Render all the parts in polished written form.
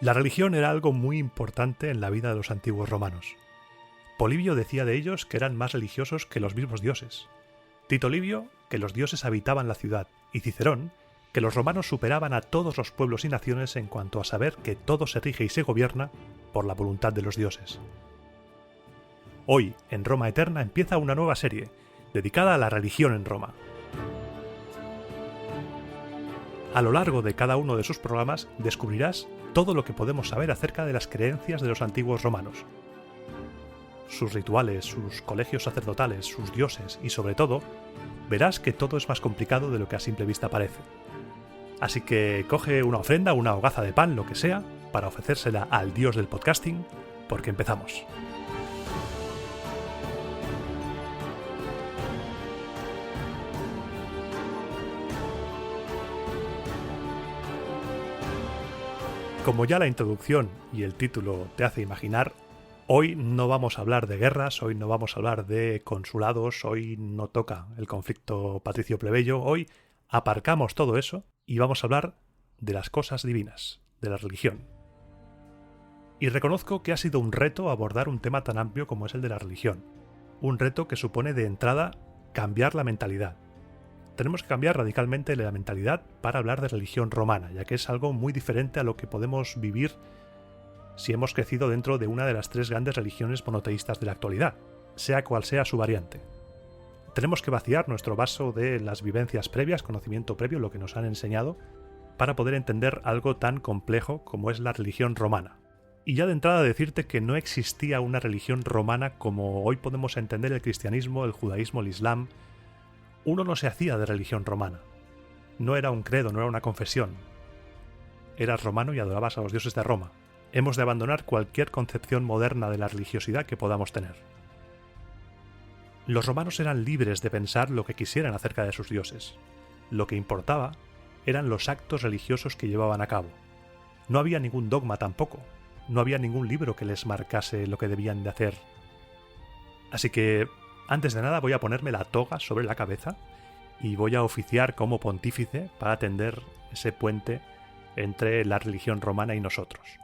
La religión era algo muy importante en la vida de los antiguos romanos. Polibio decía de ellos que eran más religiosos que los mismos dioses. Tito Livio, que los dioses habitaban la ciudad, y Cicerón, que los romanos superaban a todos los pueblos y naciones en cuanto a saber que todo se rige y se gobierna por la voluntad de los dioses. Hoy, en Roma Eterna, empieza una nueva serie, dedicada a la religión en Roma. A lo largo de cada uno de sus programas descubrirás todo lo que podemos saber acerca de las creencias de los antiguos romanos, sus rituales, sus colegios sacerdotales, sus dioses y, sobre todo, verás que todo es más complicado de lo que a simple vista parece. Así que coge una ofrenda, una hogaza de pan, lo que sea, para ofrecérsela al dios del podcasting, porque empezamos. Como ya la introducción y el título te hace imaginar, hoy no vamos a hablar de guerras, hoy no vamos a hablar de consulados, hoy no toca el conflicto patricio-plebeyo, hoy aparcamos todo eso y vamos a hablar de las cosas divinas, de la religión. Y reconozco que ha sido un reto abordar un tema tan amplio como es el de la religión, un reto que supone de entrada cambiar la mentalidad. Tenemos que cambiar radicalmente la mentalidad para hablar de religión romana, ya que es algo muy diferente a lo que podemos vivir si hemos crecido dentro de una de las tres grandes religiones monoteístas de la actualidad, sea cual sea su variante. Tenemos que vaciar nuestro vaso de las vivencias previas, conocimiento previo, lo que nos han enseñado, para poder entender algo tan complejo como es la religión romana. Y ya de entrada decirte que no existía una religión romana como hoy podemos entender el cristianismo, el judaísmo, el islam. Uno no se hacía de religión romana. No era un credo, no era una confesión. Eras romano y adorabas a los dioses de Roma. Hemos de abandonar cualquier concepción moderna de la religiosidad que podamos tener. Los romanos eran libres de pensar lo que quisieran acerca de sus dioses. Lo que importaba eran los actos religiosos que llevaban a cabo. No había ningún dogma tampoco. No había ningún libro que les marcase lo que debían de hacer. Así que, antes de nada, voy a ponerme la toga sobre la cabeza y voy a oficiar como pontífice para tender ese puente entre la religión romana y nosotros.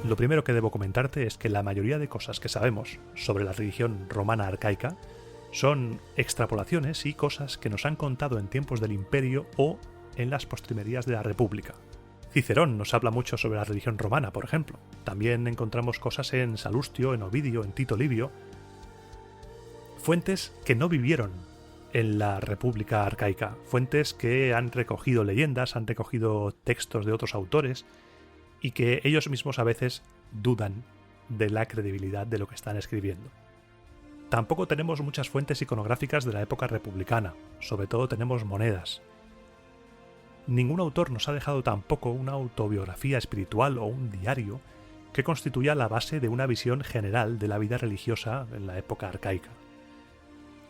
Lo primero que debo comentarte es que la mayoría de cosas que sabemos sobre la religión romana arcaica son extrapolaciones y cosas que nos han contado en tiempos del Imperio o en las postrimerías de la República. Cicerón nos habla mucho sobre la religión romana, por ejemplo. También encontramos cosas en Salustio, en Ovidio, en Tito Livio. Fuentes que no vivieron en la República arcaica. Fuentes que han recogido leyendas, han recogido textos de otros autores y que ellos mismos a veces dudan de la credibilidad de lo que están escribiendo. Tampoco tenemos muchas fuentes iconográficas de la época republicana, sobre todo tenemos monedas. Ningún autor nos ha dejado tampoco una autobiografía espiritual o un diario que constituya la base de una visión general de la vida religiosa en la época arcaica.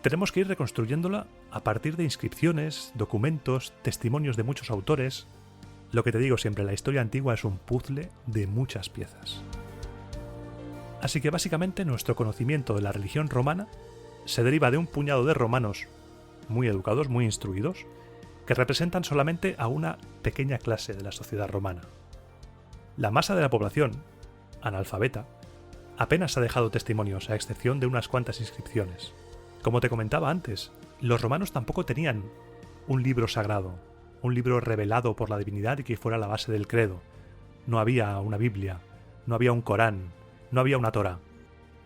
Tenemos que ir reconstruyéndola a partir de inscripciones, documentos, testimonios de muchos autores. Lo que te digo siempre, la historia antigua es un puzzle de muchas piezas. Así que básicamente nuestro conocimiento de la religión romana se deriva de un puñado de romanos muy educados, muy instruidos, que representan solamente a una pequeña clase de la sociedad romana. La masa de la población, analfabeta, apenas ha dejado testimonios a excepción de unas cuantas inscripciones. Como te comentaba antes, los romanos tampoco tenían un libro sagrado, un libro revelado por la divinidad y que fuera la base del credo. No había una Biblia, no había un Corán, no había una Torá.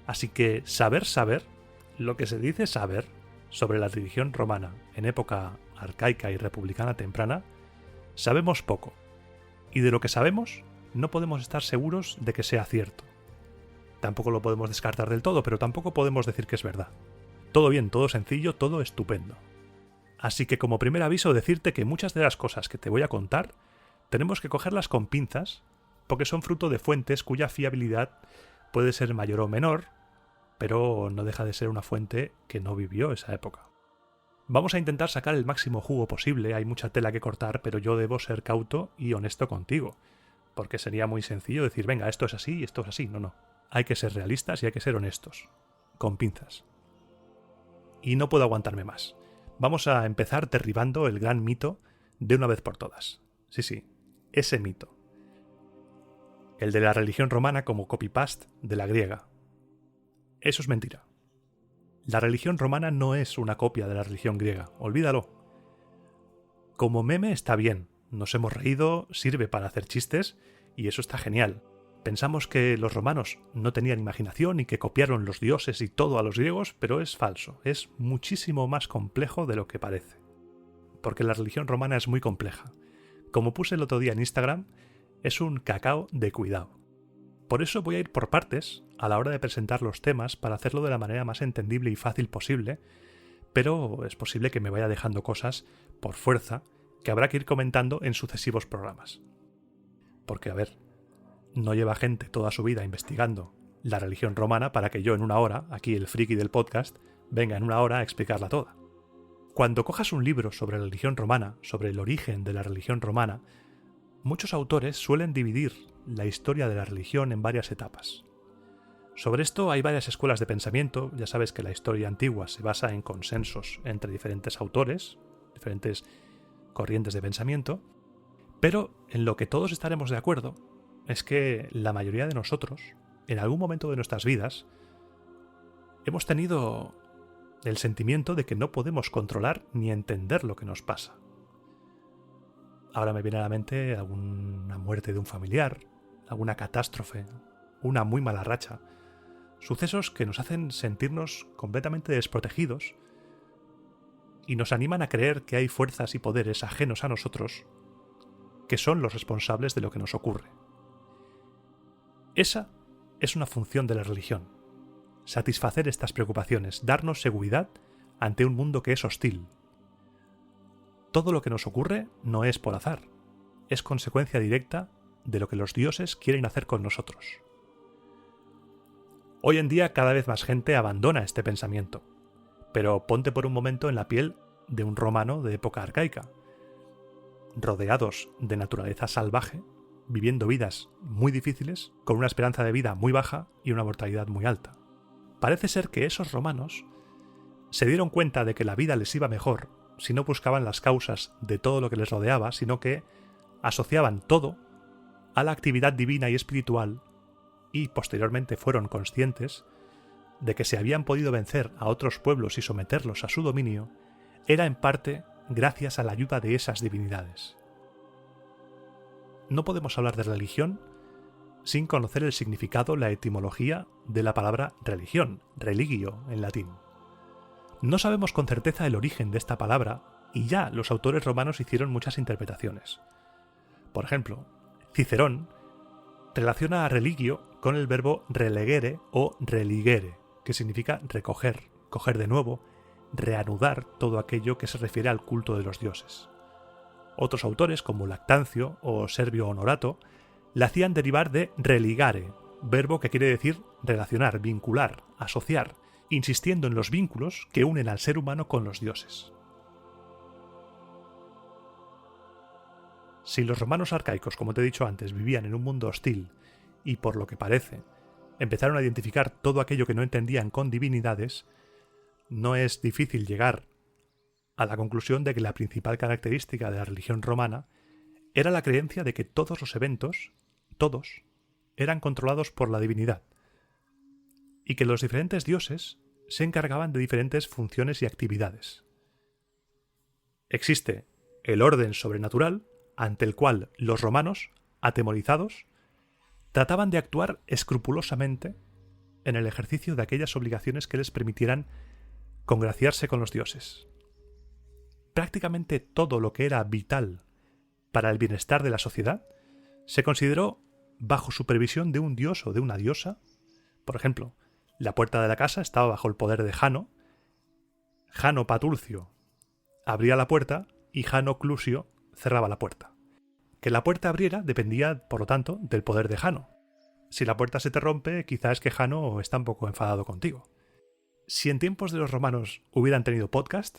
Así que saber, lo que se dice saber sobre la religión romana en época arcaica y republicana temprana, sabemos poco. Y de lo que sabemos, no podemos estar seguros de que sea cierto. Tampoco lo podemos descartar del todo, pero tampoco podemos decir que es verdad. Todo bien, todo sencillo, todo estupendo. Así que como primer aviso decirte que muchas de las cosas que te voy a contar tenemos que cogerlas con pinzas porque son fruto de fuentes cuya fiabilidad puede ser mayor o menor, pero no deja de ser una fuente que no vivió esa época. Vamos a intentar sacar el máximo jugo posible, hay mucha tela que cortar, pero yo debo ser cauto y honesto contigo, porque sería muy sencillo decir, venga, esto es así y esto es así. No. Hay que ser realistas y hay que ser honestos, con pinzas. Y no puedo aguantarme más. Vamos a empezar derribando el gran mito de una vez por todas. Sí, ese mito. El de la religión romana como copy-paste de la griega. Eso es mentira. La religión romana no es una copia de la religión griega, olvídalo. Como meme está bien, nos hemos reído, sirve para hacer chistes y eso está genial. Pensamos que los romanos no tenían imaginación y que copiaron los dioses y todo a los griegos, pero es falso, es muchísimo más complejo de lo que parece. Porque la religión romana es muy compleja. Como puse el otro día en Instagram, es un cacao de cuidado. Por eso voy a ir por partes a la hora de presentar los temas para hacerlo de la manera más entendible y fácil posible, pero es posible que me vaya dejando cosas por fuerza que habrá que ir comentando en sucesivos programas. Porque, a ver, no lleva gente toda su vida investigando la religión romana para que yo en una hora, aquí el friki del podcast, venga en una hora a explicarla toda. Cuando cojas un libro sobre la religión romana, sobre el origen de la religión romana, muchos autores suelen dividir la historia de la religión en varias etapas. Sobre esto hay varias escuelas de pensamiento, ya sabes que la historia antigua se basa en consensos entre diferentes autores, diferentes corrientes de pensamiento, pero en lo que todos estaremos de acuerdo es que la mayoría de nosotros, en algún momento de nuestras vidas, hemos tenido el sentimiento de que no podemos controlar ni entender lo que nos pasa. Ahora me viene a la mente alguna muerte de un familiar, alguna catástrofe, una muy mala racha, sucesos que nos hacen sentirnos completamente desprotegidos y nos animan a creer que hay fuerzas y poderes ajenos a nosotros que son los responsables de lo que nos ocurre. Esa es una función de la religión, satisfacer estas preocupaciones, darnos seguridad ante un mundo que es hostil. Todo lo que nos ocurre no es por azar, es consecuencia directa de lo que los dioses quieren hacer con nosotros. Hoy en día cada vez más gente abandona este pensamiento, pero ponte por un momento en la piel de un romano de época arcaica, rodeados de naturaleza salvaje, viviendo vidas muy difíciles, con una esperanza de vida muy baja y una mortalidad muy alta. Parece ser que esos romanos se dieron cuenta de que la vida les iba mejor si no buscaban las causas de todo lo que les rodeaba, sino que asociaban todo a la actividad divina y espiritual y posteriormente fueron conscientes de que si habían podido vencer a otros pueblos y someterlos a su dominio, era en parte gracias a la ayuda de esas divinidades. No podemos hablar de religión sin conocer el significado, la etimología de la palabra religión, religio en latín. No sabemos con certeza el origen de esta palabra y ya los autores romanos hicieron muchas interpretaciones. Por ejemplo, Cicerón relaciona a religio con el verbo relegere o religere, que significa recoger, coger de nuevo, reanudar todo aquello que se refiere al culto de los dioses. Otros autores, como Lactancio o Servio Honorato, la hacían derivar de religare, verbo que quiere decir relacionar, vincular, asociar, insistiendo en los vínculos que unen al ser humano con los dioses. Si los romanos arcaicos, como te he dicho antes, vivían en un mundo hostil y, por lo que parece, empezaron a identificar todo aquello que no entendían con divinidades, no es difícil llegar a la conclusión de que la principal característica de la religión romana era la creencia de que todos los eventos, todos, eran controlados por la divinidad y que los diferentes dioses se encargaban de diferentes funciones y actividades. Existe el orden sobrenatural ante el cual los romanos, atemorizados, trataban de actuar escrupulosamente en el ejercicio de aquellas obligaciones que les permitieran congraciarse con los dioses. Prácticamente todo lo que era vital para el bienestar de la sociedad se consideró bajo supervisión de un dios o de una diosa. Por ejemplo, la puerta de la casa estaba bajo el poder de Jano. Jano Patulcio abría la puerta y Jano Clusio cerraba la puerta. Que la puerta abriera dependía, por lo tanto, del poder de Jano. Si la puerta se te rompe, quizás es que Jano está un poco enfadado contigo. Si en tiempos de los romanos hubieran tenido podcast,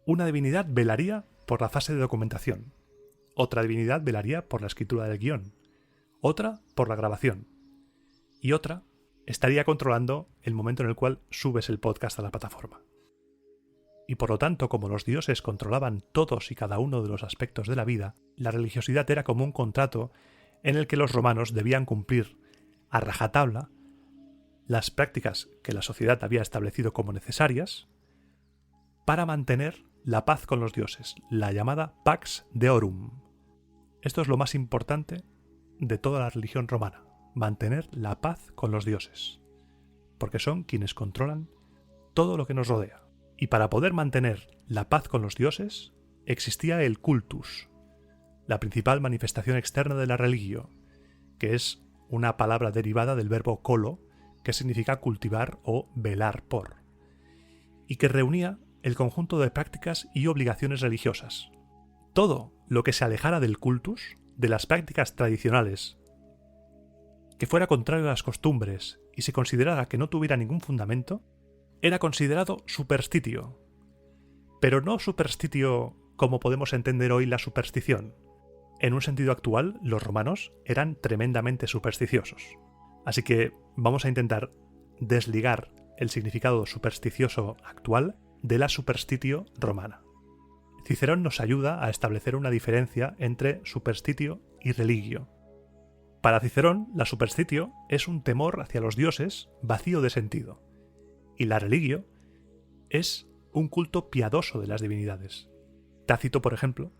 una divinidad velaría por la fase de documentación, otra divinidad velaría por la escritura del guión, otra por la grabación, y otra estaría controlando el momento en el cual subes el podcast a la plataforma. Y por lo tanto, como los dioses controlaban todos y cada uno de los aspectos de la vida, la religiosidad era como un contrato en el que los romanos debían cumplir a rajatabla las prácticas que la sociedad había establecido como necesarias para mantener la paz con los dioses, la llamada Pax Deorum. Esto es lo más importante de toda la religión romana, mantener la paz con los dioses, porque son quienes controlan todo lo que nos rodea. Y para poder mantener la paz con los dioses, existía el cultus, la principal manifestación externa de la religio, que es una palabra derivada del verbo colo, que significa cultivar o velar por, y que reunía el conjunto de prácticas y obligaciones religiosas. Todo lo que se alejara del cultus, de las prácticas tradicionales, que fuera contrario a las costumbres y se considerara que no tuviera ningún fundamento, era considerado superstitio. Pero no superstitio como podemos entender hoy la superstición. En un sentido actual, los romanos eran tremendamente supersticiosos. Así que vamos a intentar desligar el significado supersticioso actual de la superstitio romana. Cicerón nos ayuda a establecer una diferencia entre superstitio y religio. Para Cicerón, la superstitio es un temor hacia los dioses vacío de sentido, y la religio es un culto piadoso de las divinidades. Tácito, por ejemplo,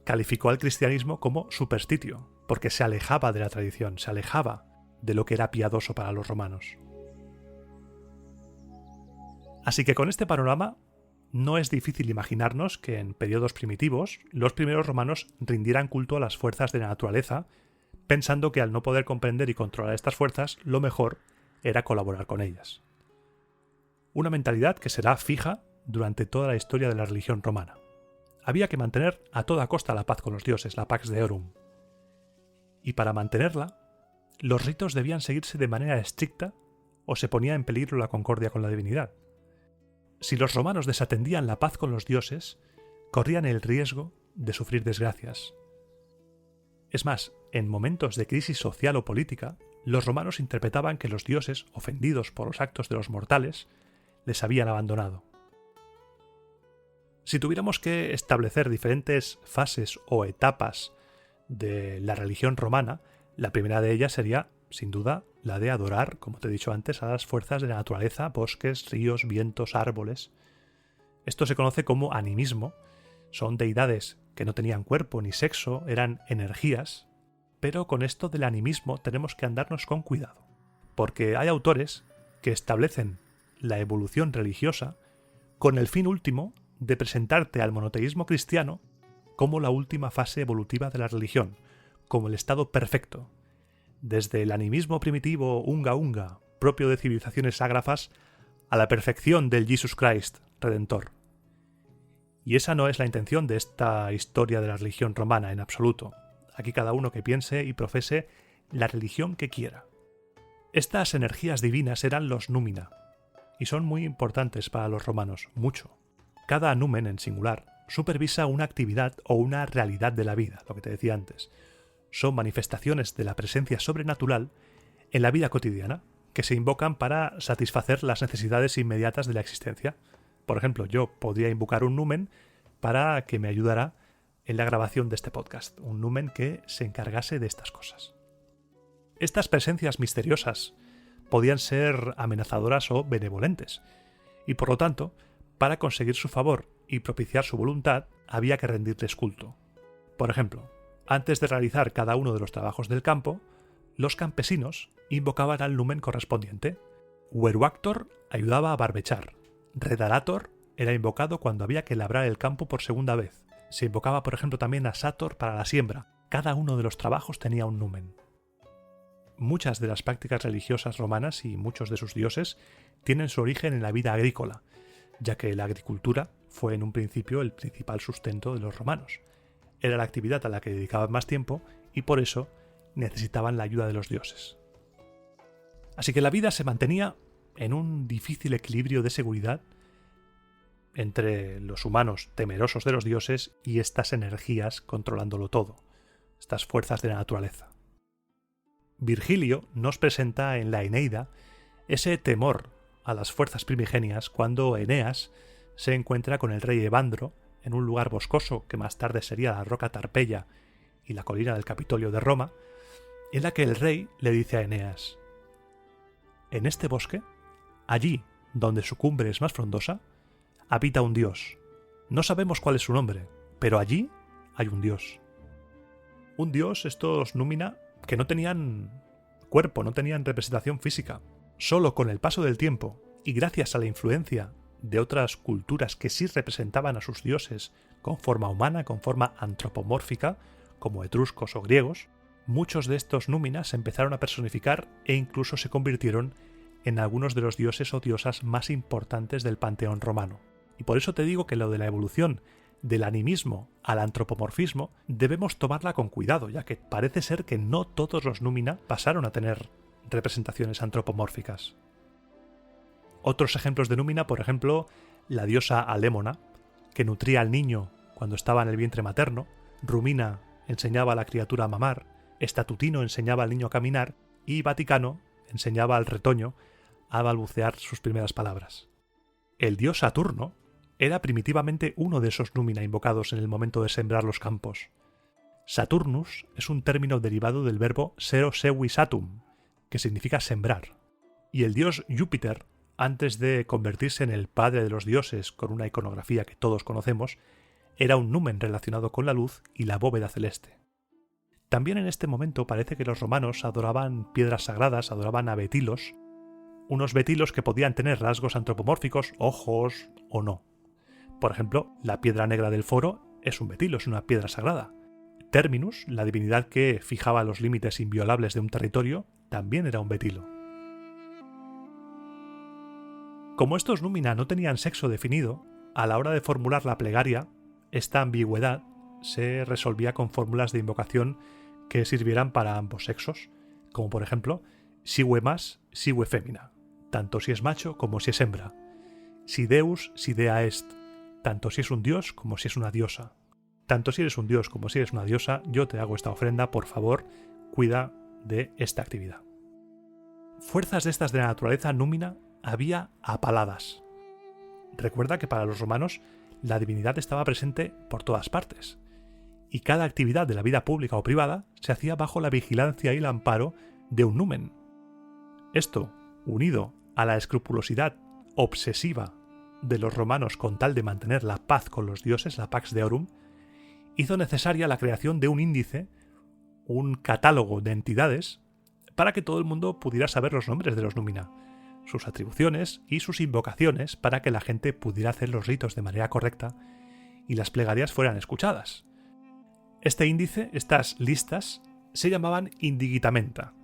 calificó al cristianismo como superstitio, porque se alejaba de la tradición, se alejaba de lo que era piadoso para los romanos. Así que con este panorama no es difícil imaginarnos que en periodos primitivos los primeros romanos rindieran culto a las fuerzas de la naturaleza, pensando que al no poder comprender y controlar estas fuerzas, lo mejor era colaborar con ellas. Una mentalidad que será fija durante toda la historia de la religión romana. Había que mantener a toda costa la paz con los dioses, la Pax Deorum. Y para mantenerla, los ritos debían seguirse de manera estricta o se ponía en peligro la concordia con la divinidad. Si los romanos desatendían la paz con los dioses, corrían el riesgo de sufrir desgracias. Es más, en momentos de crisis social o política, los romanos interpretaban que los dioses, ofendidos por los actos de los mortales, les habían abandonado. Si tuviéramos que establecer diferentes fases o etapas de la religión romana, la primera de ellas sería, sin duda, la de adorar, como te he dicho antes, a las fuerzas de la naturaleza, bosques, ríos, vientos, árboles. Esto se conoce como animismo. Son deidades que no tenían cuerpo ni sexo, eran energías. Pero con esto del animismo tenemos que andarnos con cuidado, porque hay autores que establecen la evolución religiosa con el fin último de presentarte al monoteísmo cristiano como la última fase evolutiva de la religión, como el estado perfecto, desde el animismo primitivo unga, propio de civilizaciones ágrafas, a la perfección del Jesus Christ, Redentor. Y esa no es la intención de esta historia de la religión romana en absoluto. Aquí cada uno que piense y profese la religión que quiera. Estas energías divinas eran los númina, y son muy importantes para los romanos, mucho. Cada numen en singular supervisa una actividad o una realidad de la vida, lo que te decía antes. Son manifestaciones de la presencia sobrenatural en la vida cotidiana, que se invocan para satisfacer las necesidades inmediatas de la existencia. Por ejemplo, yo podría invocar un numen para que me ayudara en la grabación de este podcast, un numen que se encargase de estas cosas. Estas presencias misteriosas podían ser amenazadoras o benevolentes, y por lo tanto, para conseguir su favor y propiciar su voluntad, había que rendirles culto. Por ejemplo, antes de realizar cada uno de los trabajos del campo, los campesinos invocaban al numen correspondiente. Weruactor ayudaba a barbechar. Redarator era invocado cuando había que labrar el campo por segunda vez. Se invocaba, por ejemplo, también a Sator para la siembra. Cada uno de los trabajos tenía un numen. Muchas de las prácticas religiosas romanas y muchos de sus dioses tienen su origen en la vida agrícola, ya que la agricultura fue en un principio el principal sustento de los romanos. Era la actividad a la que dedicaban más tiempo y por eso necesitaban la ayuda de los dioses. Así que la vida se mantenía en un difícil equilibrio de seguridad entre los humanos temerosos de los dioses y estas energías controlándolo todo, estas fuerzas de la naturaleza. Virgilio nos presenta en la Eneida ese temor a las fuerzas primigenias cuando Eneas se encuentra con el rey Evandro en un lugar boscoso que más tarde sería la roca Tarpeya y la colina del Capitolio de Roma, en la que el rey le dice a Eneas: en este bosque, allí donde su cumbre es más frondosa, habita un dios. No sabemos cuál es su nombre, pero allí hay un dios. Un dios, estos Númina, que no tenían cuerpo, no tenían representación física. Solo con el paso del tiempo, y gracias a la influencia de otras culturas que sí representaban a sus dioses con forma humana, con forma antropomórfica, como etruscos o griegos, muchos de estos Númina se empezaron a personificar e incluso se convirtieron en algunos de los dioses o diosas más importantes del panteón romano. Y por eso te digo que lo de la evolución del animismo al antropomorfismo debemos tomarla con cuidado, ya que parece ser que no todos los Númina pasaron a tener representaciones antropomórficas. Otros ejemplos de Númina, por ejemplo, la diosa Alémona, que nutría al niño cuando estaba en el vientre materno, Rumina enseñaba a la criatura a mamar, Estatutino enseñaba al niño a caminar y Vaticano enseñaba al retoño a balbucear sus primeras palabras. El dios Saturno era primitivamente uno de esos Númina invocados en el momento de sembrar los campos. Saturnus es un término derivado del verbo sero sevi satum, que significa sembrar. Y el dios Júpiter, antes de convertirse en el padre de los dioses con una iconografía que todos conocemos, era un numen relacionado con la luz y la bóveda celeste. También en este momento parece que los romanos adoraban piedras sagradas, adoraban a betilos, unos betilos que podían tener rasgos antropomórficos, ojos o no. Por ejemplo, la piedra negra del foro es un betilo, es una piedra sagrada. Terminus, la divinidad que fijaba los límites inviolables de un territorio, también era un betilo. Como estos Númina no tenían sexo definido, a la hora de formular la plegaria, esta ambigüedad se resolvía con fórmulas de invocación que sirvieran para ambos sexos, como por ejemplo, sigue mas, sigue femina, tanto si es macho como si es hembra, si deus, si dea est, tanto si es un dios como si es una diosa. Tanto si eres un dios como si eres una diosa, yo te hago esta ofrenda, por favor, cuida de esta actividad. Fuerzas de estas de la naturaleza Númina había apaladas. Recuerda que para los romanos la divinidad estaba presente por todas partes, y cada actividad de la vida pública o privada se hacía bajo la vigilancia y el amparo de un numen. Esto, unido a la escrupulosidad obsesiva de los romanos con tal de mantener la paz con los dioses, la Pax Deorum, hizo necesaria la creación de un índice, un catálogo de entidades, para que todo el mundo pudiera saber los nombres de los Númina, sus atribuciones y sus invocaciones para que la gente pudiera hacer los ritos de manera correcta y las plegarias fueran escuchadas. Este índice, estas listas, se llamaban indigitamenta.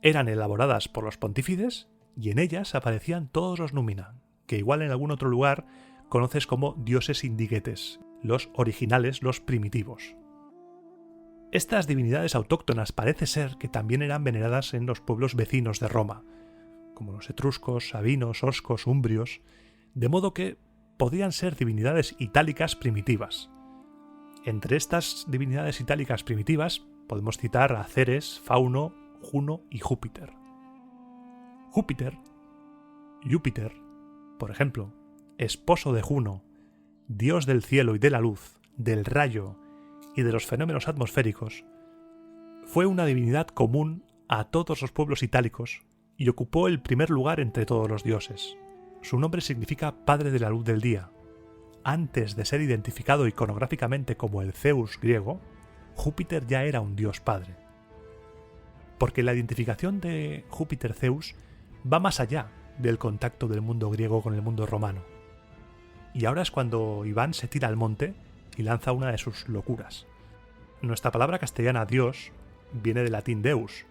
Eran elaboradas por los pontífices y en ellas aparecían todos los Númina, que igual en algún otro lugar conoces como dioses indigetes, los originales, los primitivos. Estas divinidades autóctonas parece ser que también eran veneradas en los pueblos vecinos de Roma, como los etruscos, sabinos, oscos, umbrios, de modo que podían ser divinidades itálicas primitivas. Entre estas divinidades itálicas primitivas podemos citar a Ceres, Fauno, Juno y Júpiter. Júpiter, por ejemplo, esposo de Juno, dios del cielo y de la luz, del rayo y de los fenómenos atmosféricos, fue una divinidad común a todos los pueblos itálicos y ocupó el primer lugar entre todos los dioses. Su nombre significa padre de la luz del día. Antes de ser identificado iconográficamente como el Zeus griego, Júpiter ya era un dios padre. Porque la identificación de Júpiter-Zeus va más allá del contacto del mundo griego con el mundo romano. Y ahora es cuando Iván se tira al monte y lanza una de sus locuras. Nuestra palabra castellana Dios viene del latín Deus.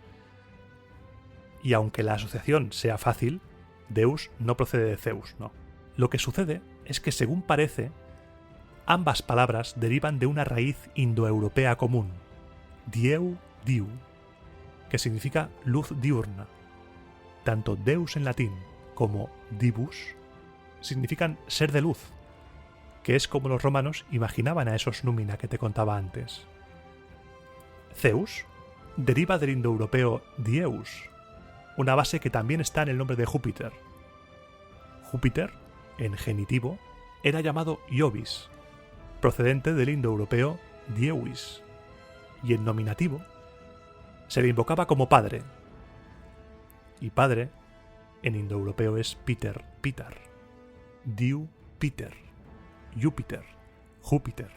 Y aunque la asociación sea fácil, Deus no procede de Zeus, no. Lo que sucede es que, según parece, ambas palabras derivan de una raíz indoeuropea común, dieu, diu, que significa luz diurna. Tanto Deus en latín como divus significan ser de luz, que es como los romanos imaginaban a esos Númina que te contaba antes. Zeus deriva del indoeuropeo dieus, una base que también está en el nombre de Júpiter. Júpiter en genitivo, era llamado Iovis, procedente del indoeuropeo Diewis, y en nominativo se le invocaba como padre, y padre en indoeuropeo es Peter, Pitar, Diu, Peter, Júpiter, Júpiter.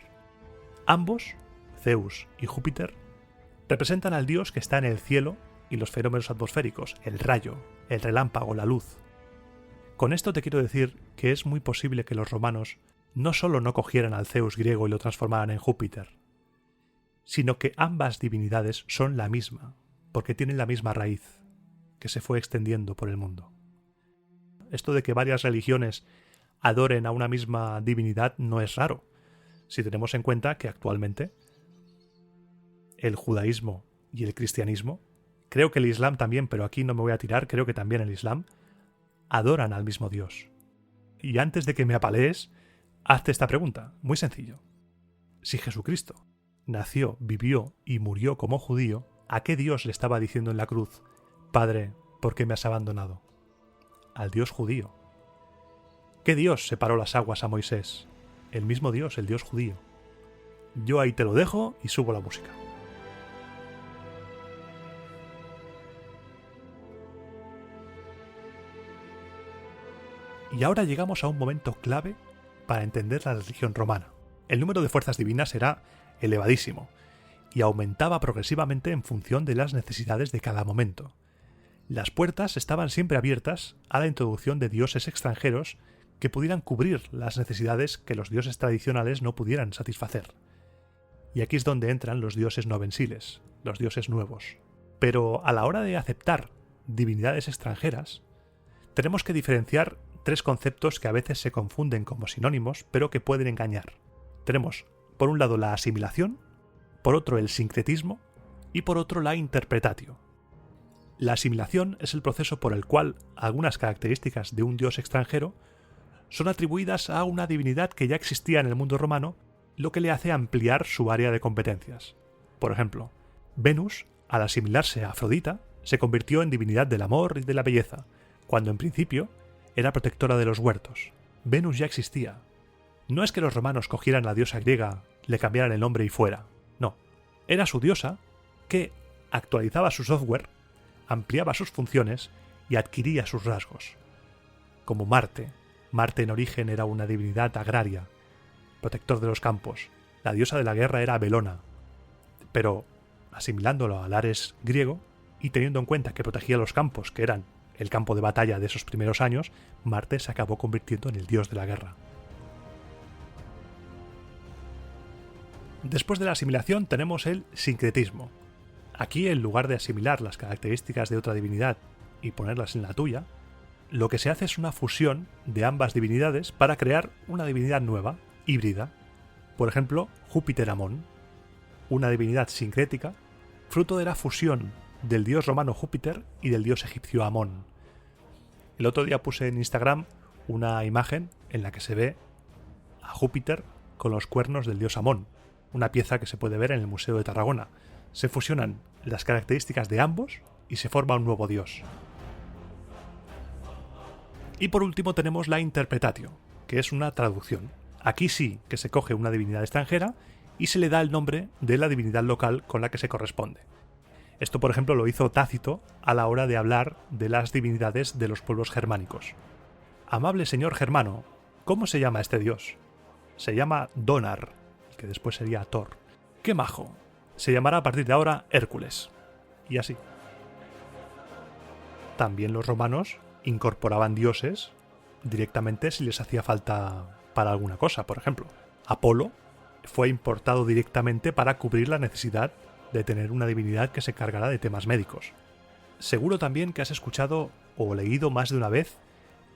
Ambos, Zeus y Júpiter, representan al dios que está en el cielo y los fenómenos atmosféricos, el rayo, el relámpago, la luz. Con esto te quiero decir que es muy posible que los romanos no solo no cogieran al Zeus griego y lo transformaran en Júpiter, sino que ambas divinidades son la misma, porque tienen la misma raíz, que se fue extendiendo por el mundo. Esto de que varias religiones adoren a una misma divinidad no es raro, si tenemos en cuenta que actualmente el judaísmo y el cristianismo, creo que el islam también, pero aquí no me voy a tirar, creo que también el islam, adoran al mismo Dios. Y antes de que me apalees, hazte esta pregunta, muy sencillo. Si Jesucristo nació, vivió y murió como judío, ¿a qué Dios le estaba diciendo en la cruz, Padre, ¿por qué me has abandonado? Al Dios judío. ¿Qué Dios separó las aguas a Moisés? El mismo Dios, el Dios judío. Yo ahí te lo dejo y subo la música. Y ahora llegamos a un momento clave para entender la religión romana. El número de fuerzas divinas era elevadísimo y aumentaba progresivamente en función de las necesidades de cada momento. Las puertas estaban siempre abiertas a la introducción de dioses extranjeros que pudieran cubrir las necesidades que los dioses tradicionales no pudieran satisfacer. Y aquí es donde entran los dioses novensiles, los dioses nuevos. Pero a la hora de aceptar divinidades extranjeras, tenemos que diferenciar tres conceptos que a veces se confunden como sinónimos, pero que pueden engañar. Tenemos, por un lado, la asimilación, por otro, el sincretismo y por otro, la interpretatio. La asimilación es el proceso por el cual algunas características de un dios extranjero son atribuidas a una divinidad que ya existía en el mundo romano, lo que le hace ampliar su área de competencias. Por ejemplo, Venus, al asimilarse a Afrodita, se convirtió en divinidad del amor y de la belleza, cuando en principio era protectora de los huertos. Venus ya existía. No es que los romanos cogieran a la diosa griega, le cambiaran el nombre y fuera. No. Era su diosa que actualizaba su software, ampliaba sus funciones y adquiría sus rasgos. Como Marte. Marte en origen era una divinidad agraria, protector de los campos. La diosa de la guerra era Belona. Pero, asimilándolo al Ares griego y teniendo en cuenta que protegía los campos, que eran el campo de batalla de esos primeros años, Marte se acabó convirtiendo en el dios de la guerra. Después de la asimilación tenemos el sincretismo. Aquí, en lugar de asimilar las características de otra divinidad y ponerlas en la tuya, lo que se hace es una fusión de ambas divinidades para crear una divinidad nueva, híbrida. Por ejemplo, Júpiter-Amón, una divinidad sincrética, fruto de la fusión del dios romano Júpiter y del dios egipcio Amón. El otro día puse en Instagram una imagen en la que se ve a Júpiter con los cuernos del dios Amón, una pieza que se puede ver en el Museo de Tarragona. Se fusionan las características de ambos y se forma un nuevo dios. Y por último tenemos la interpretatio, que es una traducción. Aquí sí que se coge una divinidad extranjera y se le da el nombre de la divinidad local con la que se corresponde. Esto, por ejemplo, lo hizo Tácito a la hora de hablar de las divinidades de los pueblos germánicos. Amable señor germano, ¿cómo se llama este dios? Se llama Donar, que después sería Thor. ¡Qué majo! Se llamará a partir de ahora Hércules. Y así. También los romanos incorporaban dioses directamente si les hacía falta para alguna cosa. Por ejemplo, Apolo fue importado directamente para cubrir la necesidad de tener una divinidad que se encargara de temas médicos. Seguro también que has escuchado o leído más de una vez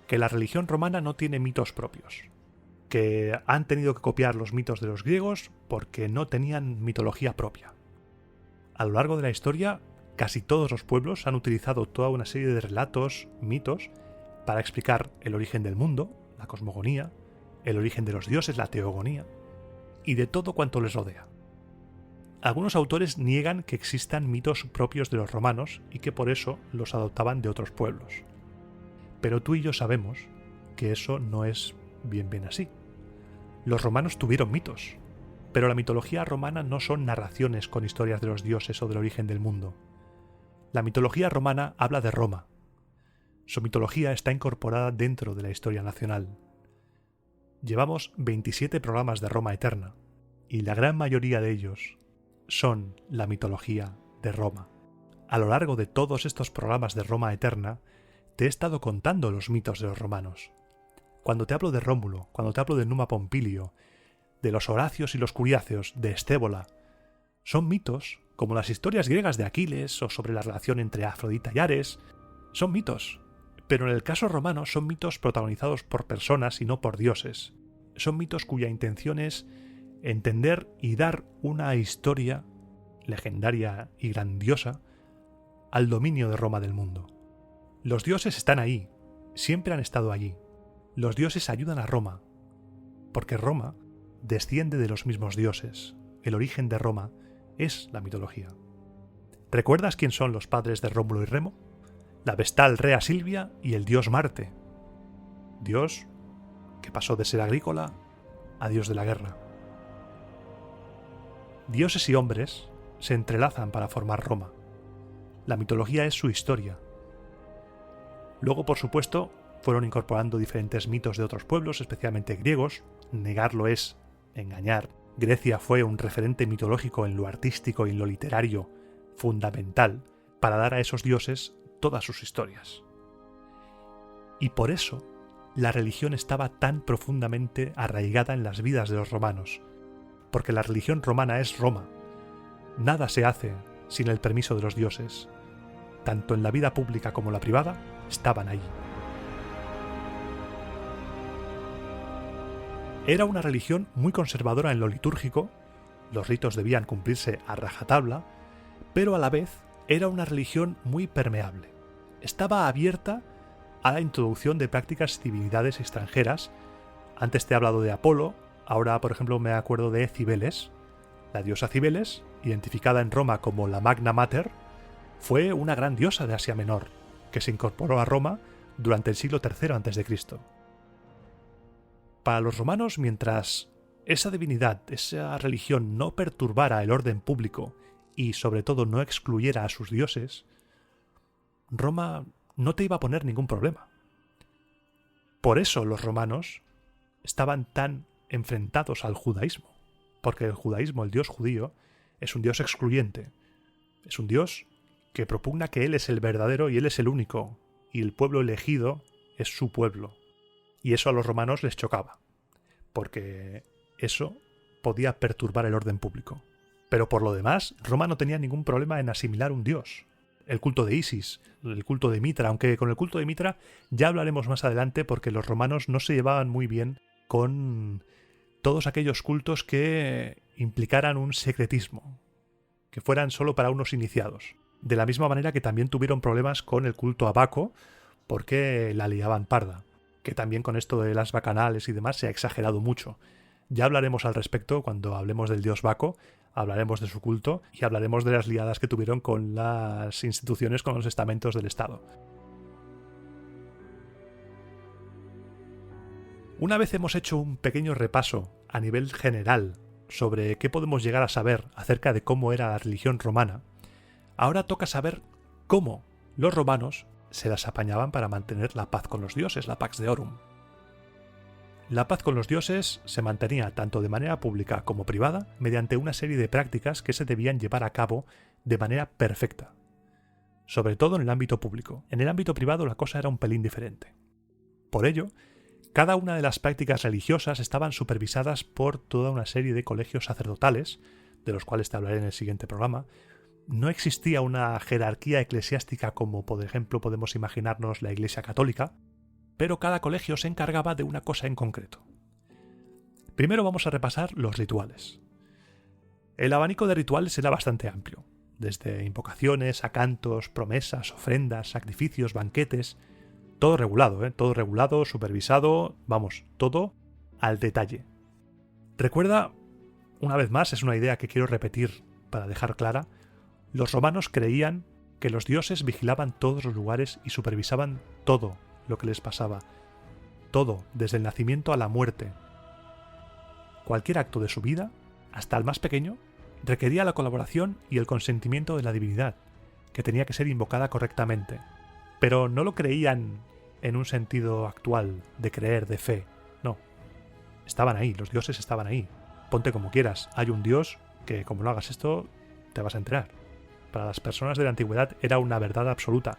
que la religión romana no tiene mitos propios, que han tenido que copiar los mitos de los griegos porque no tenían mitología propia. A lo largo de la historia, casi todos los pueblos han utilizado toda una serie de relatos, mitos, para explicar el origen del mundo, la cosmogonía, el origen de los dioses, la teogonía, y de todo cuanto les rodea. Algunos autores niegan que existan mitos propios de los romanos y que por eso los adoptaban de otros pueblos. Pero tú y yo sabemos que eso no es bien así. Los romanos tuvieron mitos, pero la mitología romana no son narraciones con historias de los dioses o del origen del mundo. La mitología romana habla de Roma. Su mitología está incorporada dentro de la historia nacional. Llevamos 27 programas de Roma Eterna, y la gran mayoría de ellos son la mitología de Roma. A lo largo de todos estos programas de Roma Eterna, te he estado contando los mitos de los romanos. Cuando te hablo de Rómulo, cuando te hablo de Numa Pompilio, de los Horacios y los Curiáceos, de Estébola, son mitos como las historias griegas de Aquiles o sobre la relación entre Afrodita y Ares. Son mitos, pero en el caso romano son mitos protagonizados por personas y no por dioses. Son mitos cuya intención es entender y dar una historia legendaria y grandiosa al dominio de Roma del mundo. Los dioses están ahí, siempre han estado allí. Los dioses ayudan a Roma, porque Roma desciende de los mismos dioses. El origen de Roma es la mitología. ¿Recuerdas quién son los padres de Rómulo y Remo? La vestal Rea Silvia y el dios Marte. Dios que pasó de ser agrícola a dios de la guerra. Dioses y hombres se entrelazan para formar Roma. La mitología es su historia. Luego, por supuesto, fueron incorporando diferentes mitos de otros pueblos, especialmente griegos. Negarlo es engañar. Grecia fue un referente mitológico en lo artístico y en lo literario fundamental para dar a esos dioses todas sus historias. Y por eso la religión estaba tan profundamente arraigada en las vidas de los romanos, porque la religión romana es Roma. Nada se hace sin el permiso de los dioses. Tanto en la vida pública como la privada estaban allí. Era una religión muy conservadora en lo litúrgico, los ritos debían cumplirse a rajatabla, pero a la vez era una religión muy permeable. Estaba abierta a la introducción de prácticas y divinidades extranjeras. Antes te he hablado de Apolo, ahora por ejemplo me acuerdo de Cibeles. La diosa Cibeles, identificada en Roma como la Magna Mater, fue una gran diosa de Asia Menor, que se incorporó a Roma durante el siglo III a.C. Para los romanos, mientras esa divinidad, esa religión no perturbara el orden público y sobre todo no excluyera a sus dioses, Roma no te iba a poner ningún problema. Por eso los romanos estaban tan enfrentados al judaísmo, porque el judaísmo, el dios judío, es un dios excluyente, es un dios que propugna que él es el verdadero y él es el único, y el pueblo elegido es su pueblo. Y eso a los romanos les chocaba, porque eso podía perturbar el orden público. Pero por lo demás, Roma no tenía ningún problema en asimilar un dios. El culto de Isis, el culto de Mitra, aunque con el culto de Mitra ya hablaremos más adelante porque los romanos no se llevaban muy bien con todos aquellos cultos que implicaran un secretismo, que fueran solo para unos iniciados. De la misma manera que también tuvieron problemas con el culto a Baco, porque la liaban parda, que también con esto de las bacanales y demás se ha exagerado mucho. Ya hablaremos al respecto cuando hablemos del dios Baco, hablaremos de su culto y hablaremos de las liadas que tuvieron con las instituciones, con los estamentos del Estado. Una vez hemos hecho un pequeño repaso a nivel general sobre qué podemos llegar a saber acerca de cómo era la religión romana, ahora toca saber cómo los romanos se las apañaban para mantener la paz con los dioses, la Pax Deorum. La paz con los dioses se mantenía tanto de manera pública como privada mediante una serie de prácticas que se debían llevar a cabo de manera perfecta, sobre todo en el ámbito público. En el ámbito privado la cosa era un pelín diferente. Por ello, cada una de las prácticas religiosas estaban supervisadas por toda una serie de colegios sacerdotales, de los cuales te hablaré en el siguiente programa. No existía una jerarquía eclesiástica como, por ejemplo, podemos imaginarnos la Iglesia Católica, pero cada colegio se encargaba de una cosa en concreto. Primero vamos a repasar los rituales. El abanico de rituales era bastante amplio, desde invocaciones a cantos, promesas, ofrendas, sacrificios, banquetes, todo regulado, supervisado, vamos, todo al detalle. Recuerda, una vez más, es una idea que quiero repetir para dejar clara, los romanos creían que los dioses vigilaban todos los lugares y supervisaban todo lo que les pasaba. todo, desde el nacimiento a la muerte. Cualquier acto de su vida, hasta el más pequeño, requería la colaboración y el consentimiento de la divinidad, que tenía que ser invocada correctamente. Pero no lo creían en un sentido actual, de creer, de fe. No. Estaban ahí, los dioses estaban ahí. Ponte como quieras, hay un dios que como no hagas esto, te vas a enterar. Para las personas de la antigüedad era una verdad absoluta.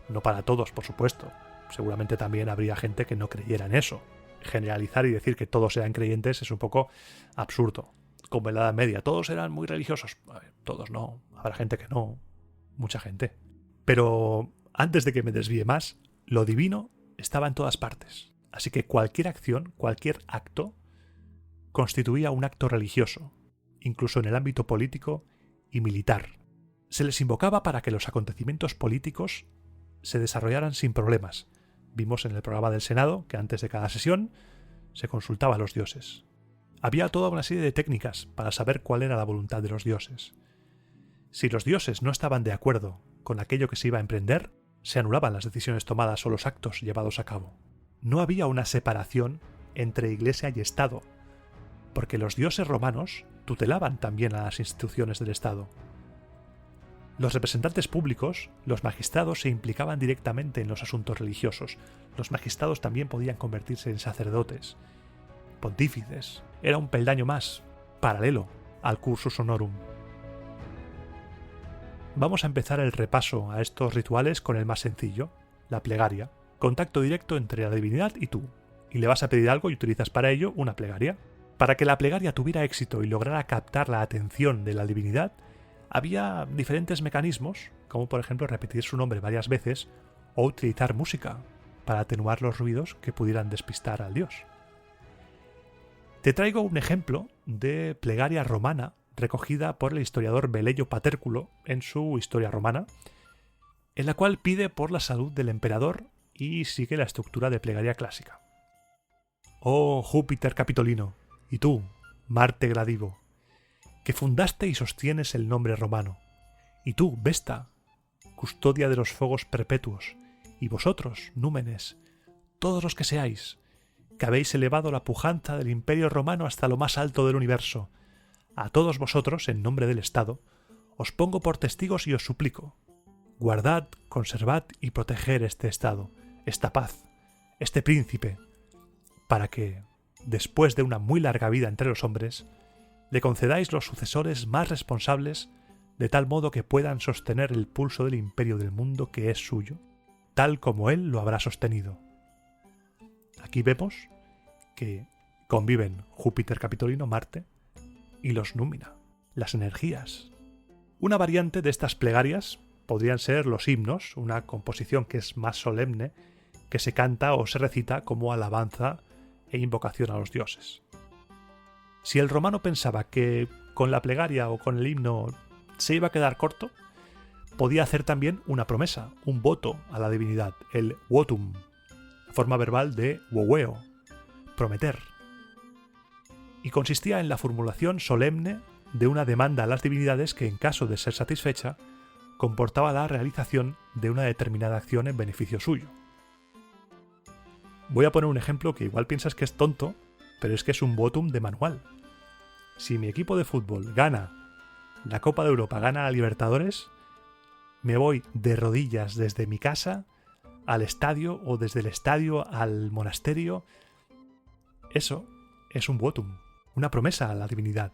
No para todos, por supuesto. Seguramente también habría gente que no creyera en eso. Generalizar y decir que todos sean creyentes es un poco absurdo. Como en la Edad Media, todos eran muy religiosos. A ver, todos no, habrá gente que no. Mucha gente. Pero antes de que me desvíe más, lo divino estaba en todas partes. Así que cualquier acción, cualquier acto, constituía un acto religioso, incluso en el ámbito político y militar. Se les invocaba para que los acontecimientos políticos se desarrollaran sin problemas. Vimos en el programa del Senado que antes de cada sesión se consultaba a los dioses. Había toda una serie de técnicas para saber cuál era la voluntad de los dioses. Si los dioses no estaban de acuerdo con aquello que se iba a emprender, se anulaban las decisiones tomadas o los actos llevados a cabo. No había una separación entre Iglesia y Estado, porque los dioses romanos tutelaban también a las instituciones del Estado. Los representantes públicos, los magistrados, se implicaban directamente en los asuntos religiosos. Los magistrados también podían convertirse en sacerdotes, pontífices. Era un peldaño más, paralelo al cursus honorum. Vamos a empezar el repaso a estos rituales con el más sencillo, la plegaria. Contacto directo entre la divinidad y tú. Y le vas a pedir algo y utilizas para ello una plegaria. Para que la plegaria tuviera éxito y lograra captar la atención de la divinidad, había diferentes mecanismos, como por ejemplo repetir su nombre varias veces o utilizar música para atenuar los ruidos que pudieran despistar al dios. Te traigo un ejemplo de plegaria romana recogida por el historiador Velleio Paterculo en su Historia Romana, en la cual pide por la salud del emperador y sigue la estructura de plegaria clásica. Oh Júpiter Capitolino, y tú, Marte Gradivo, que fundaste y sostienes el nombre romano, y tú, Vesta, custodia de los fuegos perpetuos, y vosotros, númenes, todos los que seáis, que habéis elevado la pujanza del imperio romano hasta lo más alto del universo, a todos vosotros, en nombre del Estado, os pongo por testigos y os suplico, guardad, conservad y proteger este Estado, esta paz, este príncipe, para que, después de una muy larga vida entre los hombres, le concedáis los sucesores más responsables, de tal modo que puedan sostener el pulso del imperio del mundo que es suyo, tal como él lo habrá sostenido. Aquí vemos que conviven Júpiter Capitolino, Marte, y los númina, las energías. Una variante de estas plegarias podrían ser los himnos, una composición que es más solemne, que se canta o se recita como alabanza e invocación a los dioses. Si el romano pensaba que con la plegaria o con el himno se iba a quedar corto, podía hacer también una promesa, un voto a la divinidad, el votum, forma verbal de voveo, prometer. Y consistía en la formulación solemne de una demanda a las divinidades que, en caso de ser satisfecha, comportaba la realización de una determinada acción en beneficio suyo. Voy a poner un ejemplo que igual piensas que es tonto, pero es que es un votum de manual. Si mi equipo de fútbol gana la Copa de Europa, gana a Libertadores, me voy de rodillas desde mi casa al estadio o desde el estadio al monasterio. Eso es un votum, una promesa a la divinidad.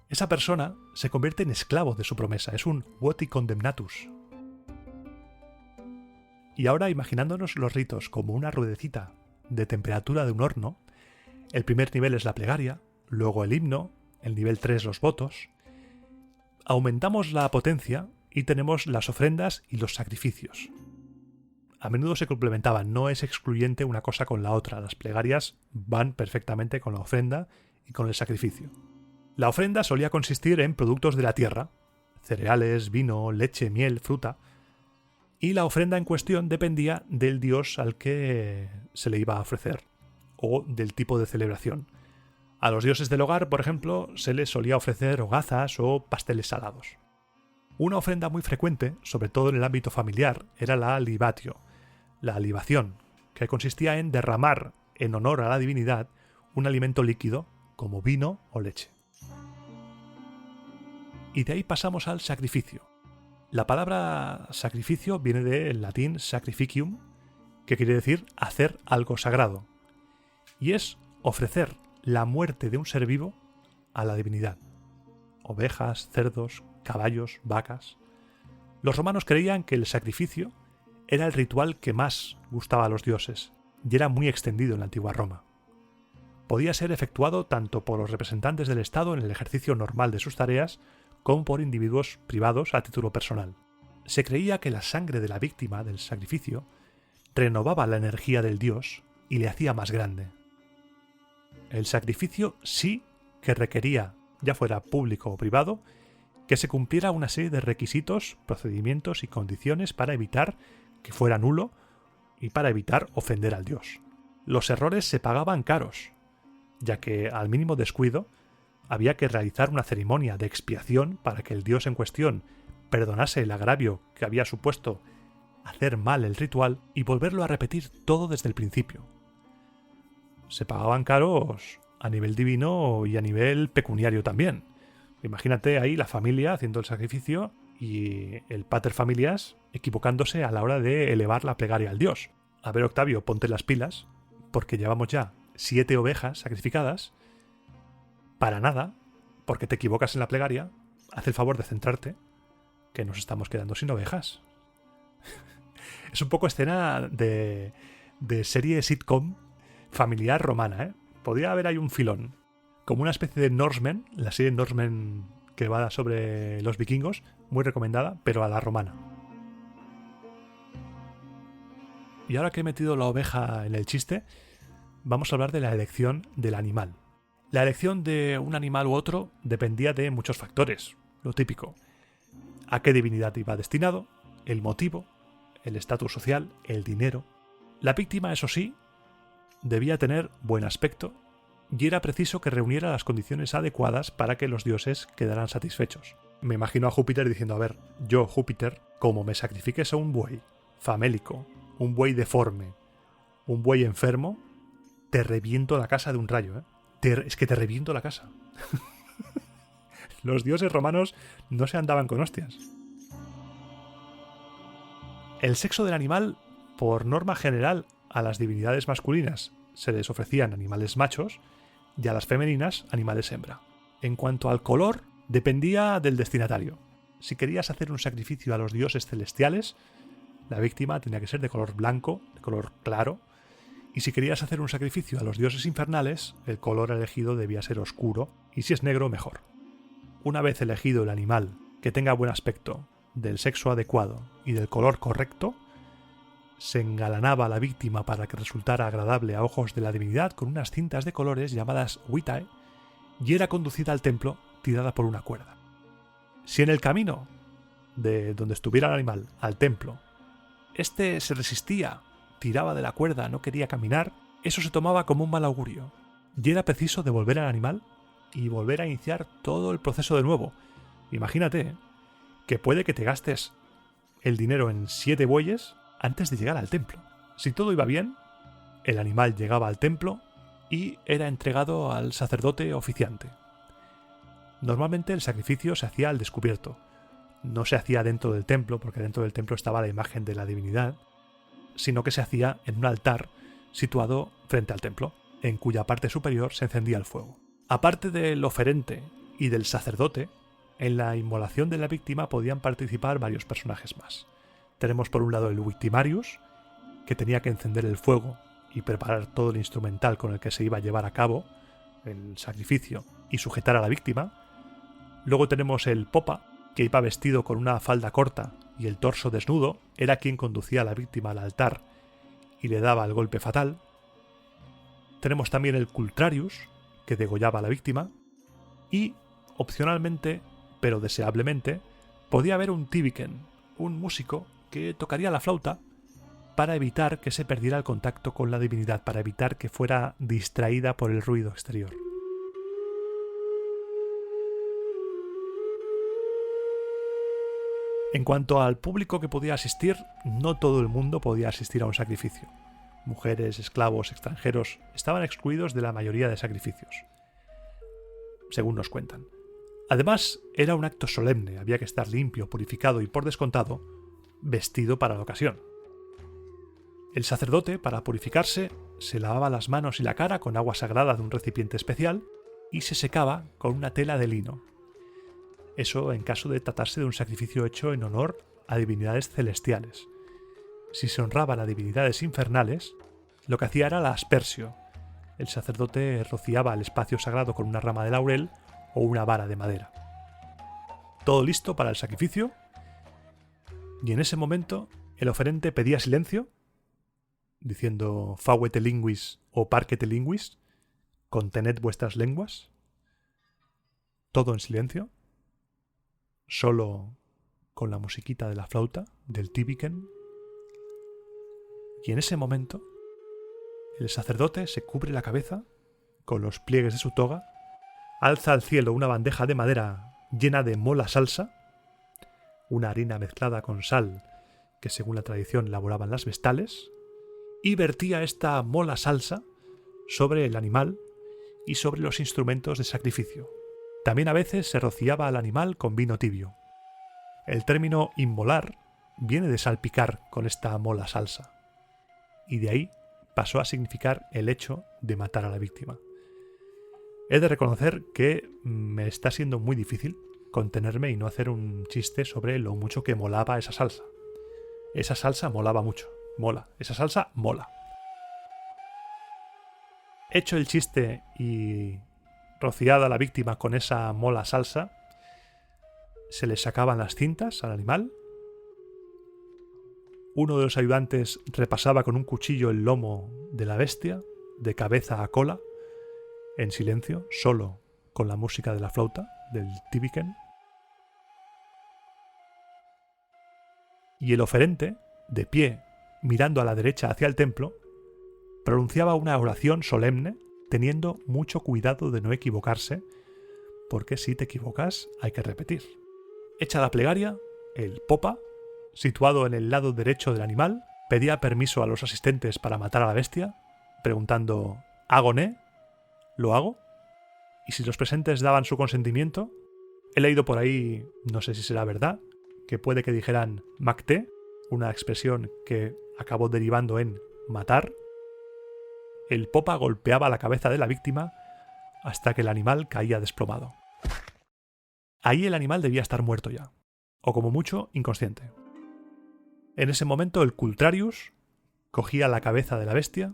Esa persona se convierte en esclavo de su promesa, es un voti condemnatus. Y ahora, imaginándonos los ritos como una ruedecita de temperatura de un horno, el primer nivel es la plegaria, luego el himno, el nivel 3 los votos. Aumentamos la potencia y tenemos las ofrendas y los sacrificios. A menudo se complementaban, no es excluyente una cosa con la otra, las plegarias van perfectamente con la ofrenda y con el sacrificio. La ofrenda solía consistir en productos de la tierra, cereales, vino, leche, miel, fruta, y la ofrenda en cuestión dependía del dios al que se le iba a ofrecer, o del tipo de celebración. A los dioses del hogar, por ejemplo, se les solía ofrecer hogazas o pasteles salados. Una ofrenda muy frecuente, sobre todo en el ámbito familiar, era la libatio, la libación, que consistía en derramar en honor a la divinidad un alimento líquido como vino o leche. Y de ahí pasamos al sacrificio. La palabra sacrificio viene del latín sacrificium, que quiere decir hacer algo sagrado, y es ofrecer la muerte de un ser vivo a la divinidad. Ovejas, cerdos, caballos, vacas. Los romanos creían que el sacrificio era el ritual que más gustaba a los dioses, y era muy extendido en la antigua Roma. Podía ser efectuado tanto por los representantes del Estado en el ejercicio normal de sus tareas, como por individuos privados a título personal. Se creía que la sangre de la víctima del sacrificio renovaba la energía del dios y le hacía más grande. El sacrificio sí que requería, ya fuera público o privado, que se cumpliera una serie de requisitos, procedimientos y condiciones para evitar que fuera nulo y para evitar ofender al dios. Los errores se pagaban caros, ya que al mínimo descuido había que realizar una ceremonia de expiación para que el dios en cuestión perdonase el agravio que había supuesto hacer mal el ritual y volverlo a repetir todo desde el principio. Se pagaban caros a nivel divino y a nivel pecuniario también. Imagínate ahí la familia haciendo el sacrificio y el pater familias equivocándose a la hora de elevar la plegaria al dios. A ver, Octavio, ponte las pilas, porque llevamos ya 7 ovejas sacrificadas para nada, porque te equivocas en la plegaria. Haz el favor de centrarte, que nos estamos quedando sin ovejas. Es un poco escena de serie sitcom familiar romana, ¿eh? Podría haber ahí un filón. Como una especie de Norsemen, la serie Norsemen que va sobre los vikingos, muy recomendada, pero a la romana. Y ahora que he metido la oveja en el chiste, vamos a hablar de la elección del animal. La elección de un animal u otro dependía de muchos factores, lo típico. A qué divinidad iba destinado, el motivo, el estatus social, el dinero. La víctima, eso sí, debía tener buen aspecto y era preciso que reuniera las condiciones adecuadas para que los dioses quedaran satisfechos. Me imagino a Júpiter diciendo, a ver, yo, Júpiter, como me sacrifiques a un buey famélico, un buey deforme, un buey enfermo, te reviento la casa de un rayo, ¿eh? Es que te reviento la casa. Los dioses romanos no se andaban con hostias. El sexo del animal, por norma general, a las divinidades masculinas se les ofrecían animales machos y a las femeninas animales hembra. En cuanto al color, dependía del destinatario. Si querías hacer un sacrificio a los dioses celestiales, la víctima tenía que ser de color blanco, de color claro, y si querías hacer un sacrificio a los dioses infernales, el color elegido debía ser oscuro, y si es negro, mejor. Una vez elegido el animal que tenga buen aspecto, del sexo adecuado y del color correcto, se engalanaba a la víctima para que resultara agradable a ojos de la divinidad con unas cintas de colores llamadas vitae, y era conducida al templo tirada por una cuerda. Si en el camino de donde estuviera el animal al templo, este se resistía, tiraba de la cuerda, no quería caminar, eso se tomaba como un mal augurio, y era preciso devolver al animal y volver a iniciar todo el proceso de nuevo. Imagínate que puede que te gastes el dinero en 7 bueyes antes de llegar al templo. Si todo iba bien, el animal llegaba al templo y era entregado al sacerdote oficiante. Normalmente el sacrificio se hacía al descubierto. No se hacía dentro del templo, porque dentro del templo estaba la imagen de la divinidad, sino que se hacía en un altar situado frente al templo, en cuya parte superior se encendía el fuego. Aparte del oferente y del sacerdote, en la inmolación de la víctima podían participar varios personajes más. Tenemos por un lado el victimarius, que tenía que encender el fuego y preparar todo el instrumental con el que se iba a llevar a cabo el sacrificio y sujetar a la víctima. Luego tenemos el popa, que iba vestido con una falda corta y el torso desnudo, era quien conducía a la víctima al altar y le daba el golpe fatal. Tenemos también el cultrarius, que degollaba a la víctima, y, opcionalmente, pero deseablemente, podía haber un tibiken, un músico que tocaría la flauta para evitar que se perdiera el contacto con la divinidad, para evitar que fuera distraída por el ruido exterior. En cuanto al público que podía asistir, no todo el mundo podía asistir a un sacrificio. mujeres, esclavos, extranjeros, estaban excluidos de la mayoría de sacrificios, según nos cuentan. Además, era un acto solemne, había que estar limpio, purificado y, por descontado, vestido para la ocasión. El sacerdote, para purificarse, se lavaba las manos y la cara con agua sagrada de un recipiente especial y se secaba con una tela de lino. Eso en caso de tratarse de un sacrificio hecho en honor a divinidades celestiales. Si se honraban a divinidades infernales, lo que hacía era la aspersio. El sacerdote rociaba el espacio sagrado con una rama de laurel o una vara de madera. Todo listo para el sacrificio, y en ese momento el oferente pedía silencio, diciendo «Fauete linguis» o «Parquete linguis», «Contened vuestras lenguas». Todo en silencio, solo con la musiquita de la flauta, del tibiken. Y en ese momento, el sacerdote se cubre la cabeza con los pliegues de su toga, alza al cielo una bandeja de madera llena de mola salsa, una harina mezclada con sal que según la tradición elaboraban las vestales, y vertía esta mola salsa sobre el animal y sobre los instrumentos de sacrificio. También a veces se rociaba al animal con vino tibio. El término inmolar viene de salpicar con esta mola salsa, y de ahí pasó a significar el hecho de matar a la víctima. He de reconocer que me está siendo muy difícil contenerme y no hacer un chiste sobre lo mucho que molaba esa salsa. Esa salsa molaba mucho. Mola. Esa salsa mola. Hecho el chiste y rociada la víctima con esa mola salsa, se le sacaban las cintas al animal. Uno de los ayudantes repasaba con un cuchillo el lomo de la bestia, de cabeza a cola, en silencio, solo con la música de la flauta, del tibiken. Y el oferente, de pie, mirando a la derecha hacia el templo, pronunciaba una oración solemne, teniendo mucho cuidado de no equivocarse, porque si te equivocas hay que repetir. Hecha la plegaria, el popa, situado en el lado derecho del animal, pedía permiso a los asistentes para matar a la bestia, preguntando «¿Hagoné? ¿Lo hago?» Y si los presentes daban su consentimiento, he leído por ahí, no sé si será verdad, que puede que dijeran «Macté», una expresión que acabó derivando en «matar». El popa golpeaba la cabeza de la víctima hasta que el animal caía desplomado. Ahí el animal debía estar muerto ya, o como mucho, inconsciente. En ese momento el cultrarius cogía la cabeza de la bestia.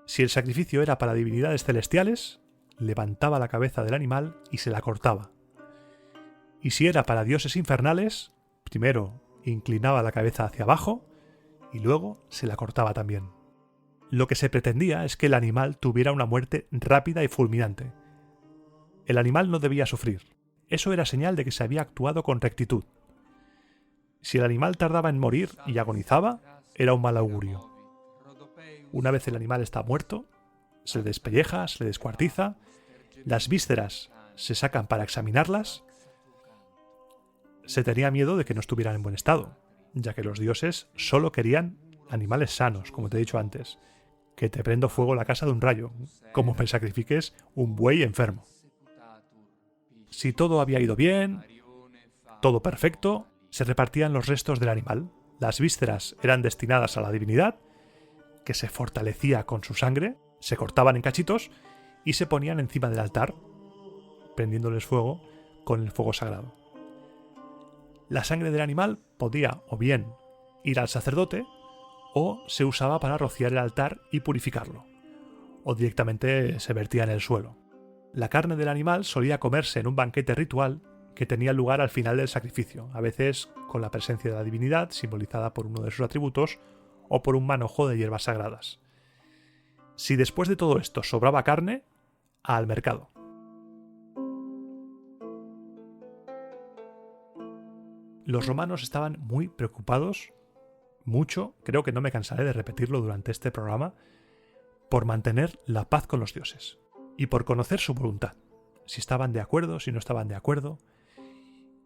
Si el sacrificio era para divinidades celestiales, levantaba la cabeza del animal y se la cortaba. Y si era para dioses infernales, primero inclinaba la cabeza hacia abajo y luego se la cortaba también. Lo que se pretendía es que el animal tuviera una muerte rápida y fulminante. El animal no debía sufrir. Eso era señal de que se había actuado con rectitud. Si el animal tardaba en morir y agonizaba, era un mal augurio. Una vez el animal está muerto, se le despelleja, se le descuartiza, las vísceras se sacan para examinarlas. Se tenía miedo de que no estuvieran en buen estado, ya que los dioses solo querían animales sanos, como te he dicho antes. Que te prendo fuego la casa de un rayo, como me sacrifiques un buey enfermo. Si todo había ido bien, todo perfecto, se repartían los restos del animal. Las vísceras eran destinadas a la divinidad, que se fortalecía con su sangre, se cortaban en cachitos y se ponían encima del altar, prendiéndoles fuego con el fuego sagrado. La sangre del animal podía o bien ir al sacerdote o se usaba para rociar el altar y purificarlo, o directamente se vertía en el suelo. La carne del animal solía comerse en un banquete ritual que tenía lugar al final del sacrificio, a veces con la presencia de la divinidad, simbolizada por uno de sus atributos, o por un manojo de hierbas sagradas. Si después de todo esto sobraba carne, al mercado. Los romanos estaban muy preocupados, mucho, creo que no me cansaré de repetirlo durante este programa, por mantener la paz con los dioses y por conocer su voluntad, si estaban de acuerdo, si no estaban de acuerdo,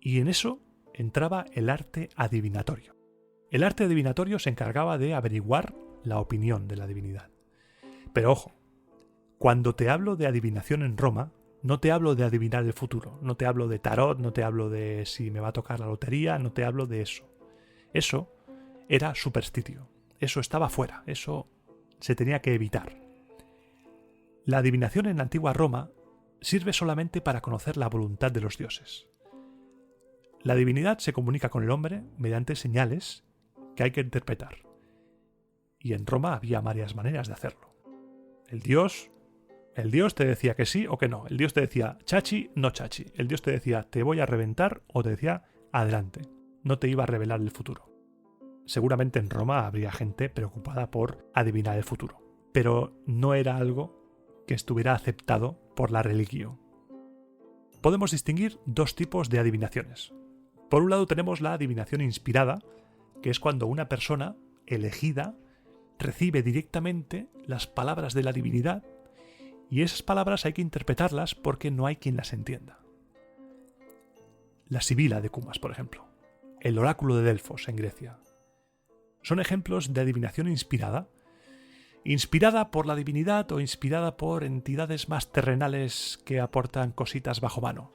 y en eso entraba el arte adivinatorio. El arte adivinatorio se encargaba de averiguar la opinión de la divinidad. Pero ojo, cuando te hablo de adivinación en Roma, no te hablo de adivinar el futuro, no te hablo de tarot, no te hablo de si me va a tocar la lotería, no te hablo de eso. Eso era superstitio, eso estaba fuera, eso se tenía que evitar. La adivinación en la antigua Roma sirve solamente para conocer la voluntad de los dioses. La divinidad se comunica con el hombre mediante señales que hay que interpretar. Y en Roma había varias maneras de hacerlo. El dios te decía que sí o que no. El dios te decía chachi, no chachi. El dios te decía te voy a reventar o te decía adelante. No te iba a revelar el futuro. Seguramente en Roma habría gente preocupada por adivinar el futuro. Pero no era algo que estuviera aceptado por la religión. Podemos distinguir dos tipos de adivinaciones. Por un lado tenemos la adivinación inspirada, que es cuando una persona elegida recibe directamente las palabras de la divinidad y esas palabras hay que interpretarlas porque no hay quien las entienda. La Sibila de Cumas, por ejemplo, el oráculo de Delfos en Grecia. Son ejemplos de adivinación inspirada por la divinidad o inspirada por entidades más terrenales que aportan cositas bajo mano,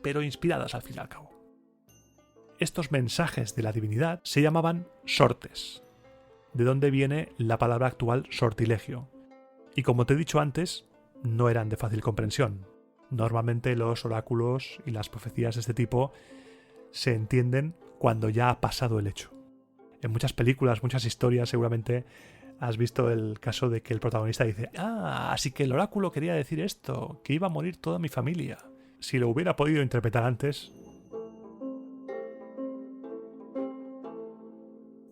pero inspiradas al fin y al cabo. Estos mensajes de la divinidad se llamaban sortes, de donde viene la palabra actual sortilegio. Y como te he dicho antes, no eran de fácil comprensión. Normalmente los oráculos y las profecías de este tipo se entienden cuando ya ha pasado el hecho. En muchas películas, muchas historias, seguramente has visto el caso de que el protagonista dice así que el oráculo quería decir esto, que iba a morir toda mi familia. Si lo hubiera podido interpretar antes.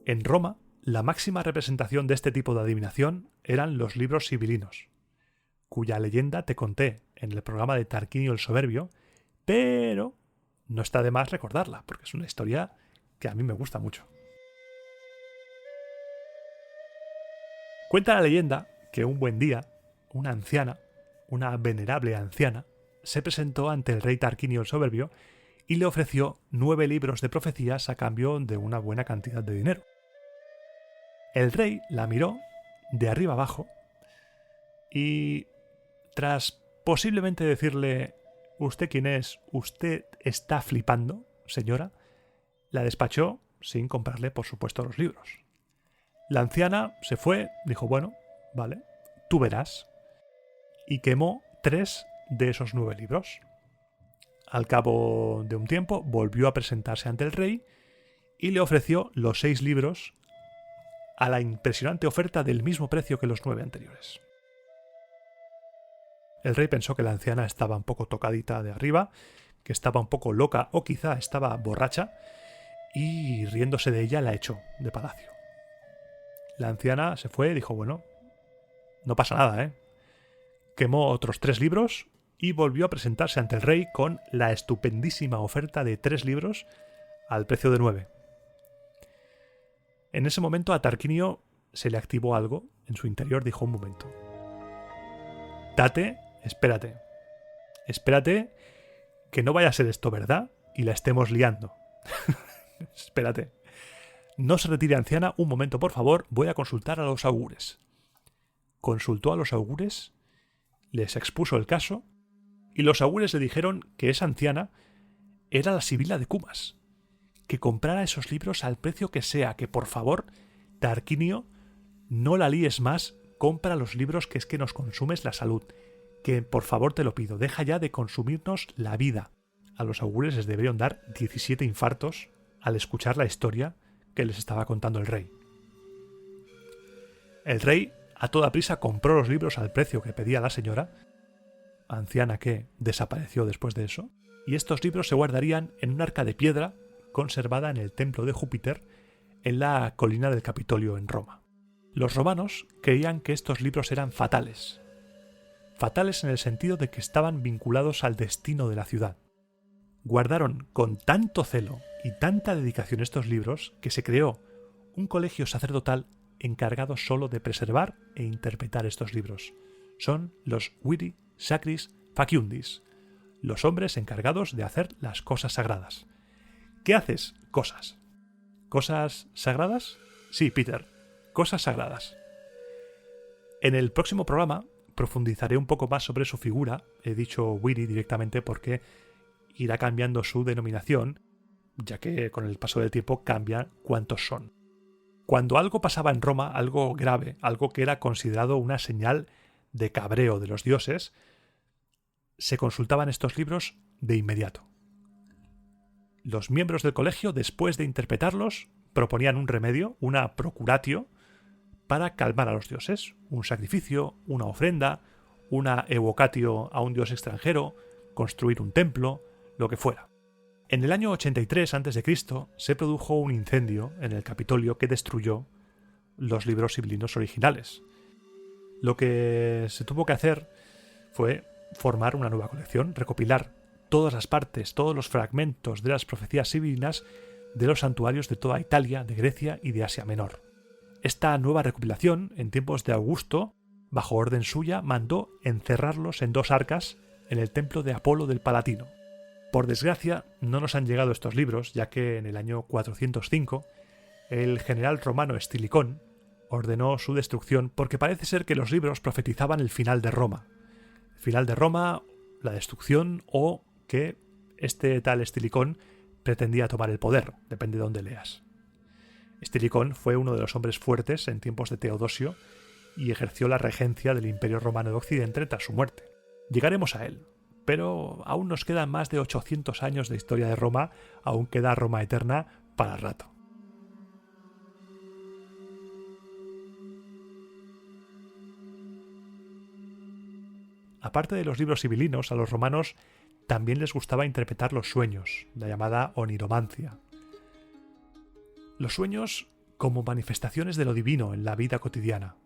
En Roma, la máxima representación de este tipo de adivinación eran los libros sibilinos, cuya leyenda te conté en el programa de Tarquinio el Soberbio, pero no está de más recordarla, porque es una historia que a mí me gusta mucho. Cuenta la leyenda que un buen día, una anciana, una venerable anciana, se presentó ante el rey Tarquinio el Soberbio y le ofreció 9 libros de profecías a cambio de una buena cantidad de dinero. El rey la miró de arriba abajo y, tras posiblemente decirle «¿Usted quién es? ¿Usted está flipando, señora?», la despachó sin comprarle, por supuesto, los libros. La anciana se fue, dijo «Bueno, vale, tú verás», y quemó 3 de esos 9 libros. Al cabo de un tiempo volvió a presentarse ante el rey y le ofreció los 6 libros a la impresionante oferta del mismo precio que los 9 anteriores. El rey pensó que la anciana estaba un poco tocadita de arriba, que estaba un poco loca o quizá estaba borracha, y riéndose de ella la echó de palacio. La anciana se fue y dijo «Bueno, no pasa nada, ¿eh?». Quemó otros 3 libros y volvió a presentarse ante el rey con la estupendísima oferta de 3 libros al precio de 9. En ese momento a Tarquinio se le activó algo en su interior. Dijo «Un momento. Tate, espérate, que no vaya a ser esto verdad y la estemos liando». Espérate. «No se retire, anciana, un momento, por favor, voy a consultar a los augures». Consultó a los augures, les expuso el caso y los augures le dijeron que esa anciana era la Sibila de Cumas, que comprara esos libros al precio que sea, que por favor, Tarquinio, no la líes más, compra los libros, que es que nos consumes la salud, que por favor te lo pido, deja ya de consumirnos la vida. A los augures les deberían dar 17 infartos al escuchar la historia que les estaba contando el rey. El rey a toda prisa compró los libros al precio que pedía la señora, anciana que desapareció después de eso, y estos libros se guardarían en un arca de piedra conservada en el templo de Júpiter en la colina del Capitolio en Roma. Los romanos creían que estos libros eran fatales. Fatales en el sentido de que estaban vinculados al destino de la ciudad. Guardaron con tanto celo y tanta dedicación estos libros que se creó un colegio sacerdotal encargado solo de preservar e interpretar estos libros. Son los Viri Sacris Faciundis, los hombres encargados de hacer las cosas sagradas. ¿Qué haces? Cosas. ¿Cosas sagradas? Sí, Peter. cosas sagradas. En el próximo programa profundizaré un poco más sobre su figura. He dicho Wiri directamente porque irá cambiando su denominación, ya que con el paso del tiempo cambia cuántos son. Cuando algo pasaba en Roma, algo grave, algo que era considerado una señal de cabreo de los dioses, se consultaban estos libros de inmediato. Los miembros del colegio, después de interpretarlos, proponían un remedio, una procuratio, para calmar a los dioses. Un sacrificio, una ofrenda, una evocatio a un dios extranjero, construir un templo, lo que fuera. En el año 83 a.C. se produjo un incendio en el Capitolio que destruyó los libros sibilinos originales. Lo que se tuvo que hacer fue formar una nueva colección, recopilar todas las partes, todos los fragmentos de las profecías sibilinas de los santuarios de toda Italia, de Grecia y de Asia Menor. Esta nueva recopilación, en tiempos de Augusto, bajo orden suya, mandó encerrarlos en 2 arcas en el templo de Apolo del Palatino. Por desgracia, no nos han llegado estos libros, ya que en el año 405 el general romano Estilicón ordenó su destrucción porque parece ser que los libros profetizaban el final de Roma. El final de Roma, la destrucción o que este tal Estilicón pretendía tomar el poder, depende de dónde leas. Estilicón fue uno de los hombres fuertes en tiempos de Teodosio y ejerció la regencia del Imperio Romano de Occidente tras su muerte. Llegaremos a él, pero aún nos quedan más de 800 años de historia de Roma, aún queda Roma eterna para rato. Aparte de los libros sibilinos, a los romanos también les gustaba interpretar los sueños, la llamada oniromancia. Los sueños como manifestaciones de lo divino en la vida cotidiana.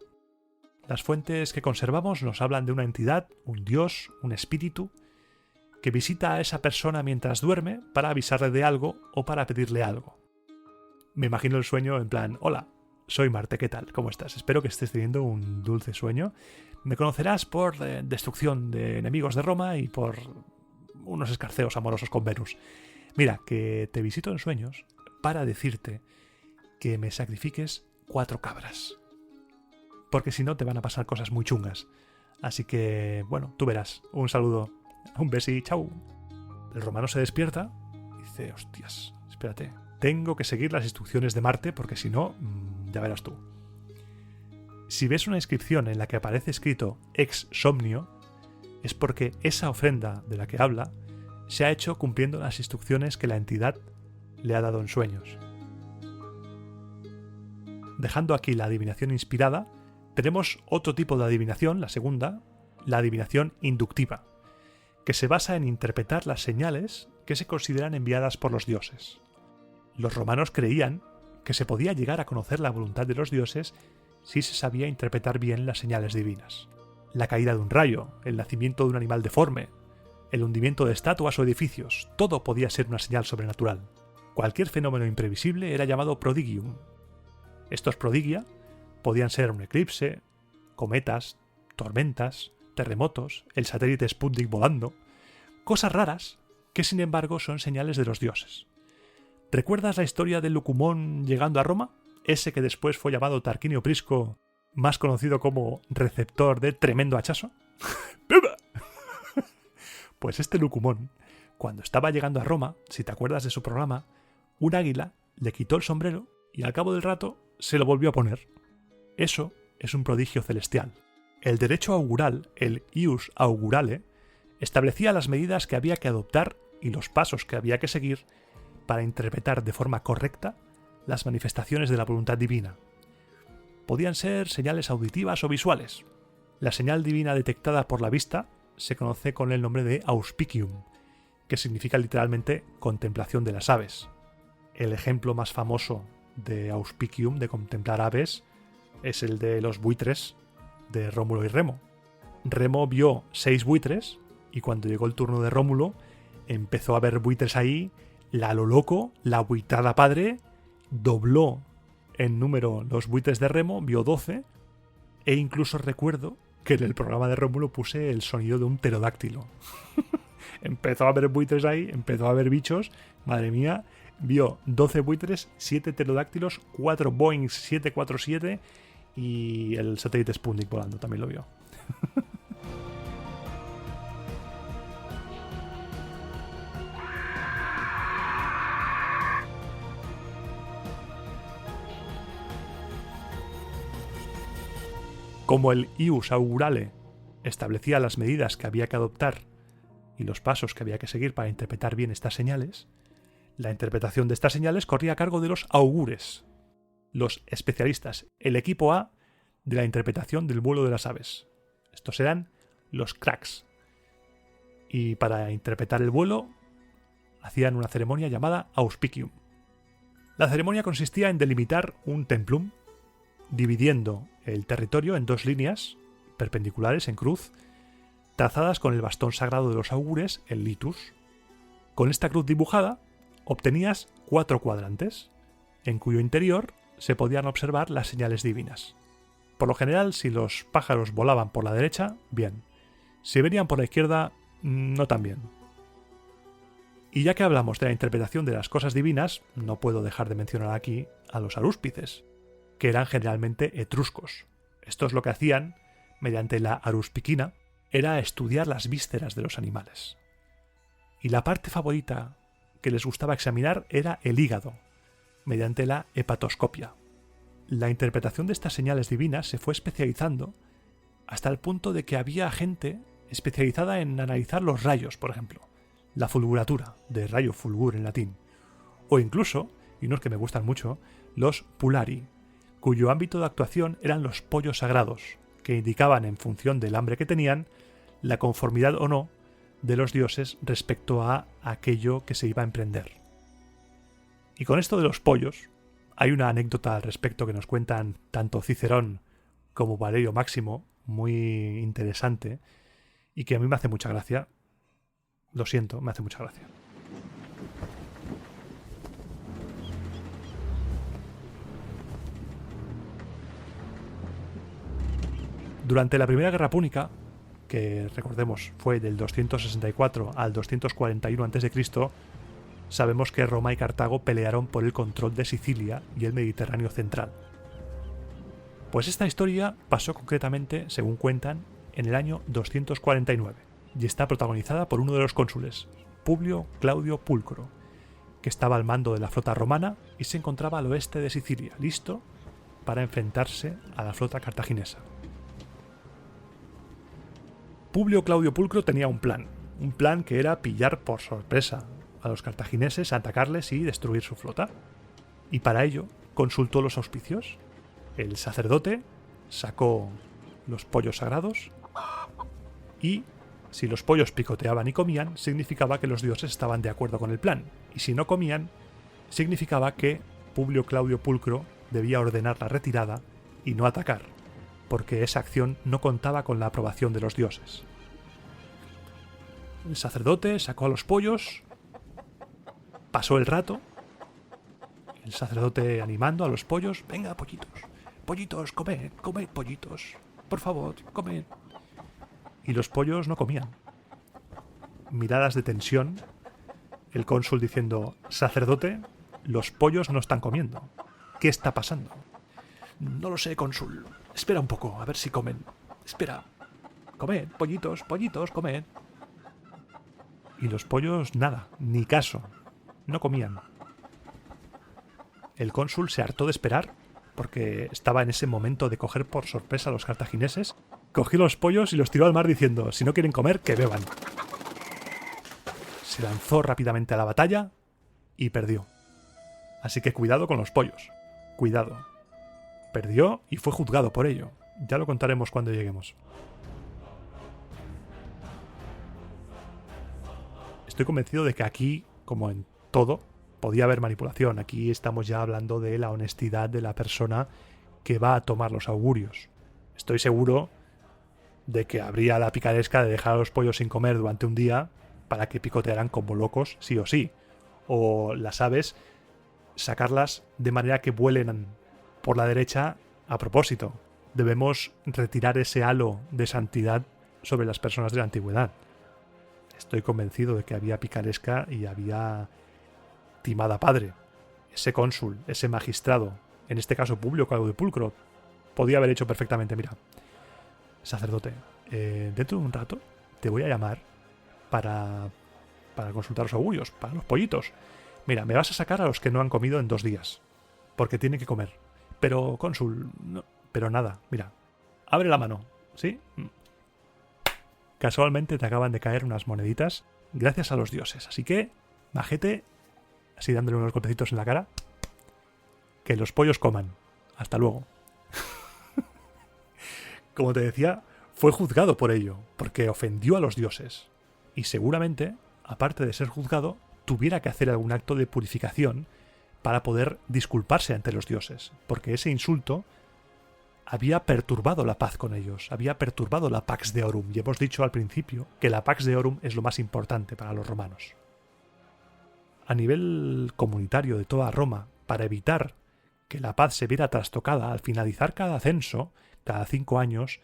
Las fuentes que conservamos nos hablan de una entidad, un dios, un espíritu, que visita a esa persona mientras duerme para avisarle de algo o para pedirle algo. Me imagino el sueño en plan, hola, soy Marte, ¿qué tal? ¿Cómo estás? Espero que estés teniendo un dulce sueño. Me conocerás por destrucción de enemigos de Roma y por unos escarceos amorosos con Venus. Mira, que te visito en sueños para decirte que me sacrifiques 4 cabras. Porque si no te van a pasar cosas muy chungas. Así que, bueno, tú verás. Un saludo. Un besi, chau. El romano se despierta y dice, hostias, espérate. Tengo que seguir las instrucciones de Marte porque si no, ya verás tú. Si ves una inscripción en la que aparece escrito ex somnio, es porque esa ofrenda de la que habla se ha hecho cumpliendo las instrucciones que la entidad le ha dado en sueños. Dejando aquí la adivinación inspirada, tenemos otro tipo de adivinación, la segunda, la adivinación inductiva, que se basa en interpretar las señales que se consideran enviadas por los dioses. Los romanos creían que se podía llegar a conocer la voluntad de los dioses si se sabía interpretar bien las señales divinas. La caída de un rayo, el nacimiento de un animal deforme, el hundimiento de estatuas o edificios, todo podía ser una señal sobrenatural. Cualquier fenómeno imprevisible era llamado prodigium. Estos prodigia podían ser un eclipse, cometas, tormentas, terremotos, el satélite Sputnik volando, cosas raras que sin embargo son señales de los dioses. ¿Recuerdas la historia del Lucumón llegando a Roma? Ese que después fue llamado Tarquinio Prisco, más conocido como receptor de tremendo hachazo. Pues este Lucumón, cuando estaba llegando a Roma, si te acuerdas de su programa, un águila le quitó el sombrero y al cabo del rato se lo volvió a poner. Eso es un prodigio celestial. El derecho augural, el ius augurale, establecía las medidas que había que adoptar y los pasos que había que seguir para interpretar de forma correcta las manifestaciones de la voluntad divina. Podían ser señales auditivas o visuales. La señal divina detectada por la vista se conoce con el nombre de auspicium, que significa literalmente contemplación de las aves. El ejemplo más famoso de auspicium, de contemplar aves, es el de los buitres de Rómulo y Remo. Remo vio 6 buitres y cuando llegó el turno de Rómulo empezó a ver buitres ahí, la lo loco, la buitrada padre, dobló en número los buitres de Remo, vio 12 e incluso recuerdo que en el programa de Rómulo puse el sonido de un pterodáctilo. Empezó a ver buitres ahí, empezó a ver bichos, madre mía, vio 12 buitres, 7 pterodáctilos, 4 Boeing 747 y el satélite Sputnik volando, también lo vio. Como el Ius Augurale establecía las medidas que había que adoptar y los pasos que había que seguir para interpretar bien estas señales, la interpretación de estas señales corría a cargo de los augures, los especialistas, el equipo A de la interpretación del vuelo de las aves. Estos eran los cracks. Y para interpretar el vuelo hacían una ceremonia llamada auspicium. La ceremonia consistía en delimitar un templum, dividiendo el territorio en 2 líneas perpendiculares en cruz, trazadas con el bastón sagrado de los augures, el litus. Con esta cruz dibujada obtenías 4 cuadrantes, en cuyo interior se podían observar las señales divinas. Por lo general, si los pájaros volaban por la derecha, bien. Si venían por la izquierda, no tan bien. Y ya que hablamos de la interpretación de las cosas divinas, no puedo dejar de mencionar aquí a los arúspices, que eran generalmente etruscos. Estos lo que hacían, mediante la aruspiquina, era estudiar las vísceras de los animales. Y la parte favorita que les gustaba examinar era el hígado, mediante la hepatoscopia. La interpretación de estas señales divinas se fue especializando hasta el punto de que había gente especializada en analizar los rayos, por ejemplo, la fulguratura, de rayo fulgur en latín, o incluso, y unos que me gustan mucho, los pulari, cuyo ámbito de actuación eran los pollos sagrados, que indicaban en función del hambre que tenían la conformidad o no de los dioses respecto a aquello que se iba a emprender. Y con esto de los pollos, hay una anécdota al respecto que nos cuentan tanto Cicerón como Valerio Máximo, muy interesante, y que a mí me hace mucha gracia. Lo siento, me hace mucha gracia. Durante la Primera Guerra Púnica, que recordemos fue del 264 al 241 a.C., sabemos que Roma y Cartago pelearon por el control de Sicilia y el Mediterráneo central. Pues esta historia pasó concretamente, según cuentan, en el año 249 y está protagonizada por uno de los cónsules, Publio Claudio Pulcro, que estaba al mando de la flota romana y se encontraba al oeste de Sicilia, listo para enfrentarse a la flota cartaginesa. Publio Claudio Pulcro tenía un plan que era pillar por sorpresa a los cartagineses, atacarles y destruir su flota. Y para ello consultó los auspicios. El sacerdote sacó los pollos sagrados y si los pollos picoteaban y comían, significaba que los dioses estaban de acuerdo con el plan. Y si no comían, significaba que Publio Claudio Pulcro debía ordenar la retirada y no atacar, porque esa acción no contaba con la aprobación de los dioses. El sacerdote sacó a los pollos, pasó el rato, el sacerdote animando a los pollos: venga, pollitos, comed, pollitos, por favor, comed. Y los pollos no comían. Miradas de tensión, el cónsul diciendo: sacerdote, los pollos no están comiendo. ¿Qué está pasando? No lo sé, cónsul. Espera un poco, a ver si comen. Espera. Comed, pollitos, comed. Y los pollos nada, ni caso. No comían. El cónsul se hartó de esperar, porque estaba en ese momento de coger por sorpresa a los cartagineses. Cogió los pollos y los tiró al mar diciendo: si no quieren comer, que beban. Se lanzó rápidamente a la batalla y perdió. Así que cuidado con los pollos. Cuidado. Perdió y fue juzgado por ello. Ya lo contaremos cuando lleguemos. Estoy convencido de que aquí, como en todo, podía haber manipulación. Aquí estamos ya hablando de la honestidad de la persona que va a tomar los augurios. Estoy seguro de que habría la picaresca de dejar a los pollos sin comer durante un día para que picotearan como locos sí o sí. O las aves, sacarlas de manera que vuelen por la derecha a propósito. Debemos retirar ese halo de santidad sobre las personas de la antigüedad. Estoy convencido de que había picaresca y había timada padre. Ese cónsul, ese magistrado, en este caso Publio Claudio Pulcro, podía haber hecho perfectamente, mira, sacerdote, dentro de un rato te voy a llamar para consultar los augurios, para los pollitos. Mira, me vas a sacar a los que no han comido en 2 días, porque tienen que comer. Pero, cónsul, no, pero nada, mira, abre la mano, ¿sí? Casualmente te acaban de caer unas moneditas gracias a los dioses. Así que, majete, así dándole unos golpecitos en la cara, que los pollos coman. Hasta luego. Como te decía, fue juzgado por ello, porque ofendió a los dioses. Y seguramente, aparte de ser juzgado, tuviera que hacer algún acto de purificación para poder disculparse ante los dioses, porque ese insulto había perturbado la paz con ellos, había perturbado la Pax Deorum, y hemos dicho al principio que la Pax Deorum es lo más importante para los romanos. A nivel comunitario de toda Roma, para evitar que la paz se viera trastocada al finalizar cada censo, cada 5 años,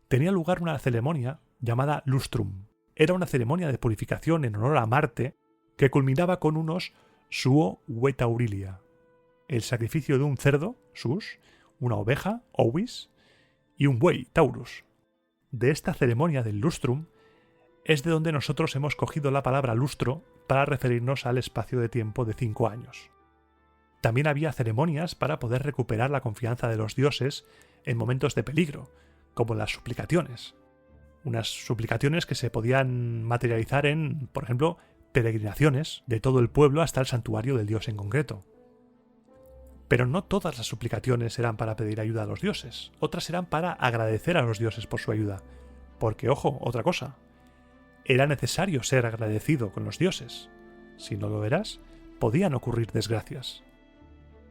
tenía lugar una ceremonia llamada lustrum. Era una ceremonia de purificación en honor a Marte que culminaba con unos suo vetaurilia, el sacrificio de un cerdo, sus, una oveja, ovis, y un buey, taurus. De esta ceremonia del lustrum es de donde nosotros hemos cogido la palabra lustro para referirnos al espacio de tiempo de 5 años. También había ceremonias para poder recuperar la confianza de los dioses en momentos de peligro, como las suplicaciones. Unas suplicaciones que se podían materializar en, por ejemplo, peregrinaciones de todo el pueblo hasta el santuario del dios en concreto. Pero no todas las suplicaciones eran para pedir ayuda a los dioses, otras eran para agradecer a los dioses por su ayuda. Porque, ojo, otra cosa, era necesario ser agradecido con los dioses. Si no lo eras, podían ocurrir desgracias.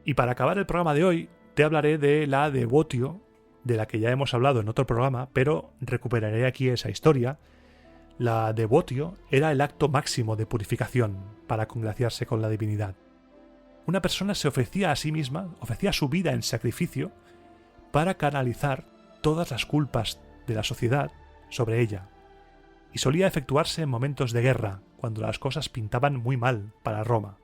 Y para acabar el programa de hoy, te hablaré de la devotio, de la que ya hemos hablado en otro programa, pero recuperaré aquí esa historia. La devotio era el acto máximo de purificación para congraciarse con la divinidad. Una persona se ofrecía a sí misma, ofrecía su vida en sacrificio para canalizar todas las culpas de la sociedad sobre ella. Y solía efectuarse en momentos de guerra, cuando las cosas pintaban muy mal para Roma.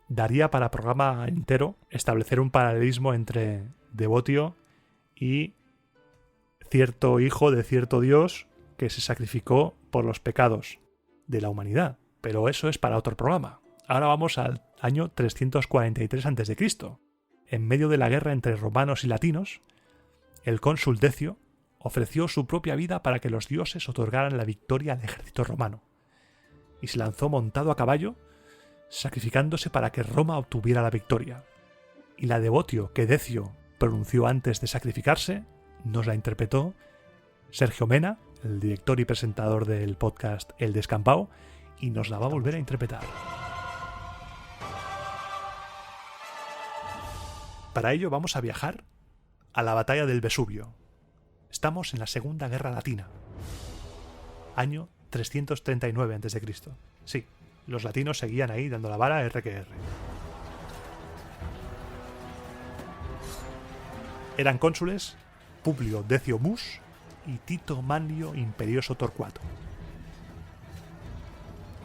Daría para programa entero establecer un paralelismo entre devotio y cierto hijo de cierto dios que se sacrificó por los pecados de la humanidad. Pero eso es para otro programa. Ahora vamos al año 343 a.C. En medio de la guerra entre romanos y latinos, el cónsul Decio ofreció su propia vida para que los dioses otorgaran la victoria al ejército romano, y se lanzó montado a caballo, sacrificándose para que Roma obtuviera la victoria. Y la devotio que Decio pronunció antes de sacrificarse nos la interpretó Sergio Mena, el director y presentador del podcast El Descampado, y nos la va a volver a interpretar. Para ello vamos a viajar a la batalla del Vesubio. Estamos en la Segunda Guerra Latina, año 339 a.C. Sí, los latinos seguían ahí dando la vara R que R. Eran cónsules Publio Decio Mus y Tito Manlio Imperioso Torquato.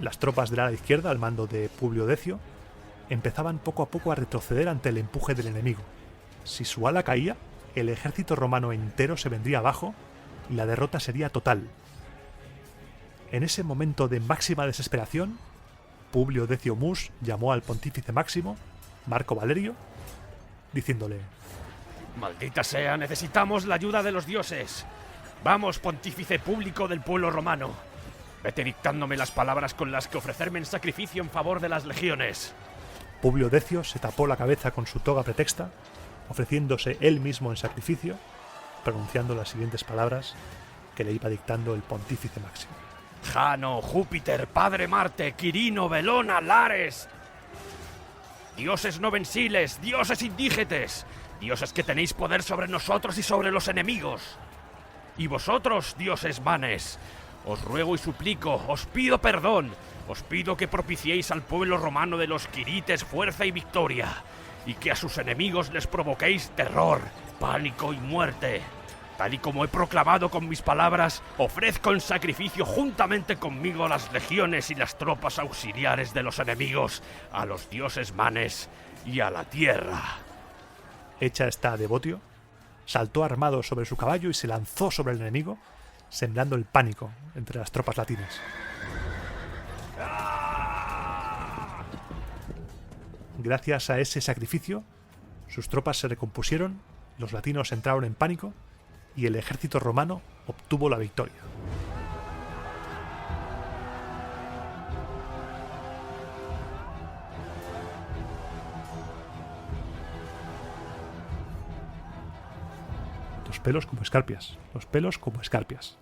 Las tropas del ala izquierda, al mando de Publio Decio, empezaban poco a poco a retroceder ante el empuje del enemigo. Si su ala caía, el ejército romano entero se vendría abajo y la derrota sería total. En ese momento de máxima desesperación, Publio Decio Mus llamó al pontífice máximo, Marco Valerio, diciéndole: «Maldita sea, necesitamos la ayuda de los dioses. Vamos, pontífice público del pueblo romano. Vete dictándome las palabras con las que ofrecerme en sacrificio en favor de las legiones». Publio Decio se tapó la cabeza con su toga pretexta, ofreciéndose él mismo en sacrificio, pronunciando las siguientes palabras que le iba dictando el pontífice máximo: «Jano, Júpiter, Padre Marte, Quirino, Belona, Lares. Dioses no venciles, dioses indígetes, dioses que tenéis poder sobre nosotros y sobre los enemigos. Y vosotros, dioses manes, os ruego y suplico, os pido perdón, os pido que propiciéis al pueblo romano de los quirites fuerza y victoria, y que a sus enemigos les provoquéis terror, pánico y muerte. Tal y como he proclamado con mis palabras, ofrezco en sacrificio juntamente conmigo las legiones y las tropas auxiliares de los enemigos, a los dioses manes y a la tierra. Hecha esta devotio, saltó armado sobre su caballo y se lanzó sobre el enemigo, sembrando el pánico entre las tropas latinas. Gracias a ese sacrificio, sus tropas se recompusieron, los latinos entraron en pánico y el ejército romano obtuvo la victoria. Los pelos como escarpias, los pelos como escarpias.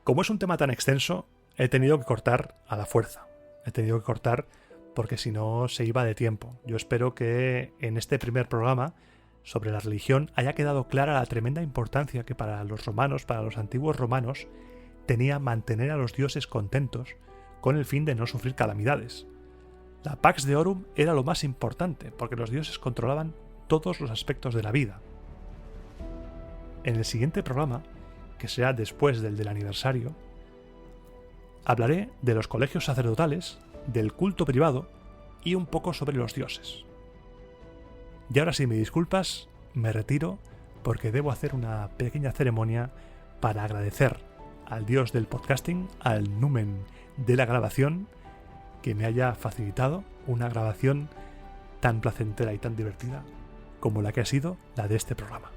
Como es un tema tan extenso, he tenido que cortar a la fuerza. He tenido que cortar porque si no se iba de tiempo. Yo espero que en este primer programa sobre la religión haya quedado clara la tremenda importancia que para los romanos, para los antiguos romanos, tenía mantener a los dioses contentos con el fin de no sufrir calamidades. La Pax Deorum era lo más importante porque los dioses controlaban todos los aspectos de la vida. En el siguiente programa, que será después del aniversario, hablaré de los colegios sacerdotales, del culto privado y un poco sobre los dioses. Y ahora sí, me disculpas, me retiro porque debo hacer una pequeña ceremonia para agradecer al dios del podcasting, al numen de la grabación, que me haya facilitado una grabación tan placentera y tan divertida como la que ha sido la de este programa.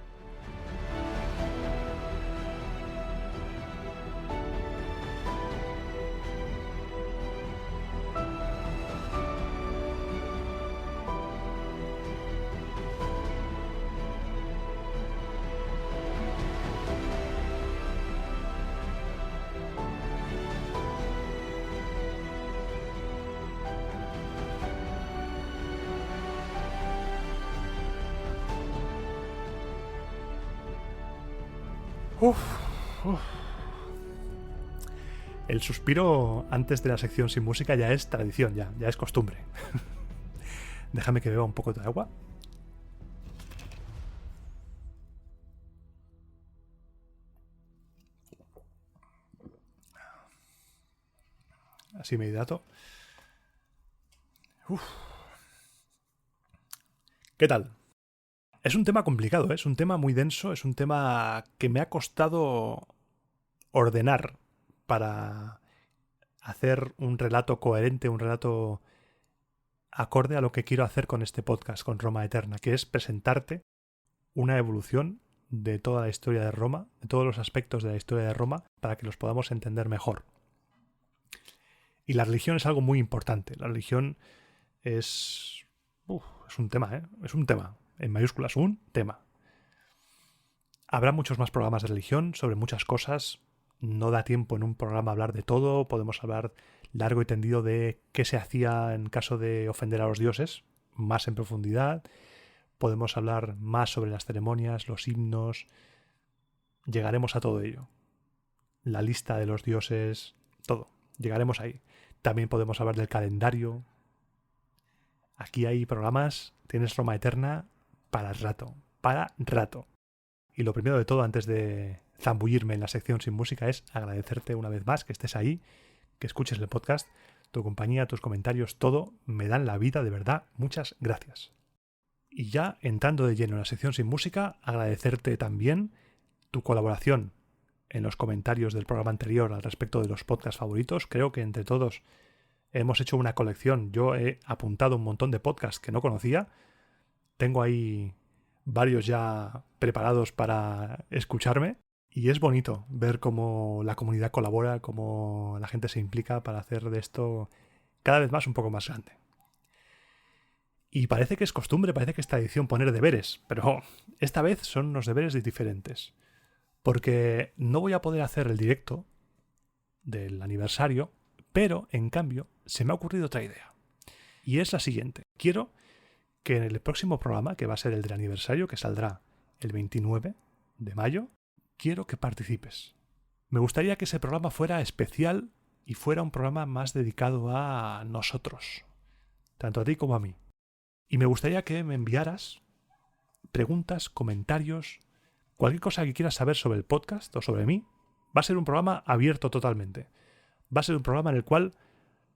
El suspiro antes de la sección sin música ya es tradición, ya es costumbre. Déjame que beba un poco de agua. Así me hidrato. ¿Qué tal? Es un tema complicado, ¿eh? Es un tema muy denso, es un tema que me ha costado ordenar para hacer un relato coherente, un relato acorde a lo que quiero hacer con este podcast, con Roma Eterna, que es presentarte una evolución de toda la historia de Roma, de todos los aspectos de la historia de Roma, para que los podamos entender mejor. Y la religión es algo muy importante. La religión es un tema, ¿eh? Es un tema. En mayúsculas, un tema. Habrá muchos más programas de religión sobre muchas cosas. No da tiempo en un programa hablar de todo. Podemos hablar largo y tendido de qué se hacía en caso de ofender a los dioses, más en profundidad. Podemos hablar más sobre las ceremonias, los himnos. Llegaremos a todo ello. La lista de los dioses, todo. Llegaremos ahí. También podemos hablar del calendario. Aquí hay programas. Tienes Roma Eterna para rato. Para rato. Y lo primero de todo, antes de zambullirme en la sección sin música, es agradecerte una vez más que estés ahí, que escuches el podcast, tu compañía, tus comentarios, todo me dan la vida, de verdad. Muchas gracias. Y ya entrando de lleno en la sección sin música, agradecerte también tu colaboración en los comentarios del programa anterior al respecto de los podcasts favoritos. Creo que entre todos hemos hecho una colección. Yo he apuntado un montón de podcasts que no conocía. Tengo ahí varios ya preparados para escucharme. Y es bonito ver cómo la comunidad colabora, cómo la gente se implica para hacer de esto cada vez más un poco más grande. Y parece que es costumbre, parece que es tradición poner deberes, pero esta vez son unos deberes diferentes. Porque no voy a poder hacer el directo del aniversario, pero en cambio se me ha ocurrido otra idea. Y es la siguiente. Quiero que en el próximo programa, que va a ser el del aniversario, que saldrá el 29 de mayo, quiero que participes. Me gustaría que ese programa fuera especial y fuera un programa más dedicado a nosotros, tanto a ti como a mí. Y me gustaría que me enviaras preguntas, comentarios, Cualquier cosa que quieras saber sobre el podcast o sobre mí, va a ser un programa abierto totalmente. Va a ser un programa en el cual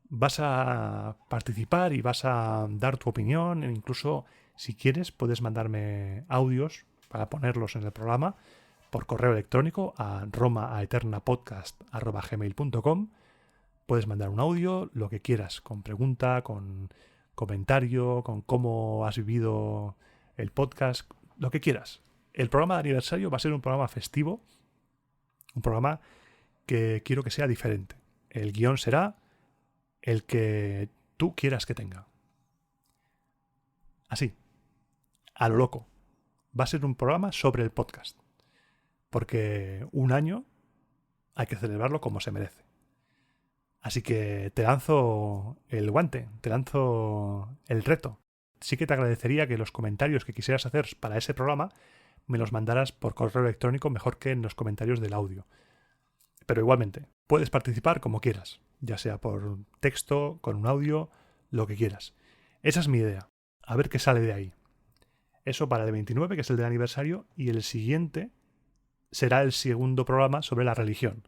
vas a participar y vas a dar tu opinión. E incluso, si quieres, puedes mandarme audios para ponerlos en el programa por correo electrónico a romaaeternapodcast@gmail.com. Puedes mandar un audio, lo que quieras, con pregunta, con comentario, con cómo has vivido el podcast, lo que quieras. El programa de aniversario va a ser un programa festivo, un programa que quiero que sea diferente. El guión será el que tú quieras que tenga. Así, a lo loco. Va a ser un programa sobre el podcast. Porque un año hay que celebrarlo como se merece. Así que te lanzo el guante, te lanzo el reto. Sí que te agradecería que los comentarios que quisieras hacer para ese programa me los mandaras por correo electrónico, mejor que en los comentarios del audio. Pero igualmente, puedes participar como quieras, ya sea por texto, con un audio, lo que quieras. Esa es mi idea. A ver qué sale de ahí. Eso para el 29, que es el del aniversario, y el siguiente será el segundo programa sobre la religión.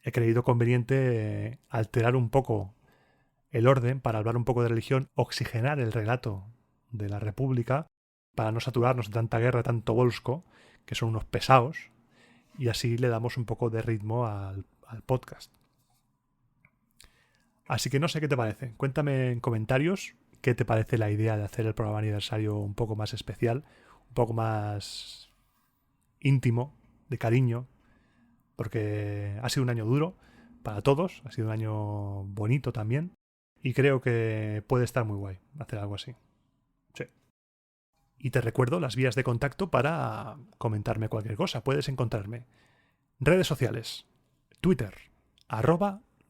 He creído conveniente alterar un poco el orden para hablar un poco de religión, oxigenar el relato de la República para no saturarnos de tanta guerra, tanto bolsco, que son unos pesados, y así le damos un poco de ritmo al podcast. Así que no sé qué te parece. Cuéntame en comentarios qué te parece la idea de hacer el programa aniversario un poco más especial, un poco más íntimo, de cariño, porque ha sido un año duro para todos, ha sido un año bonito también, y creo que puede estar muy guay hacer algo así. Sí. Y te recuerdo las vías de contacto para comentarme cualquier cosa. Puedes encontrarme redes sociales, Twitter,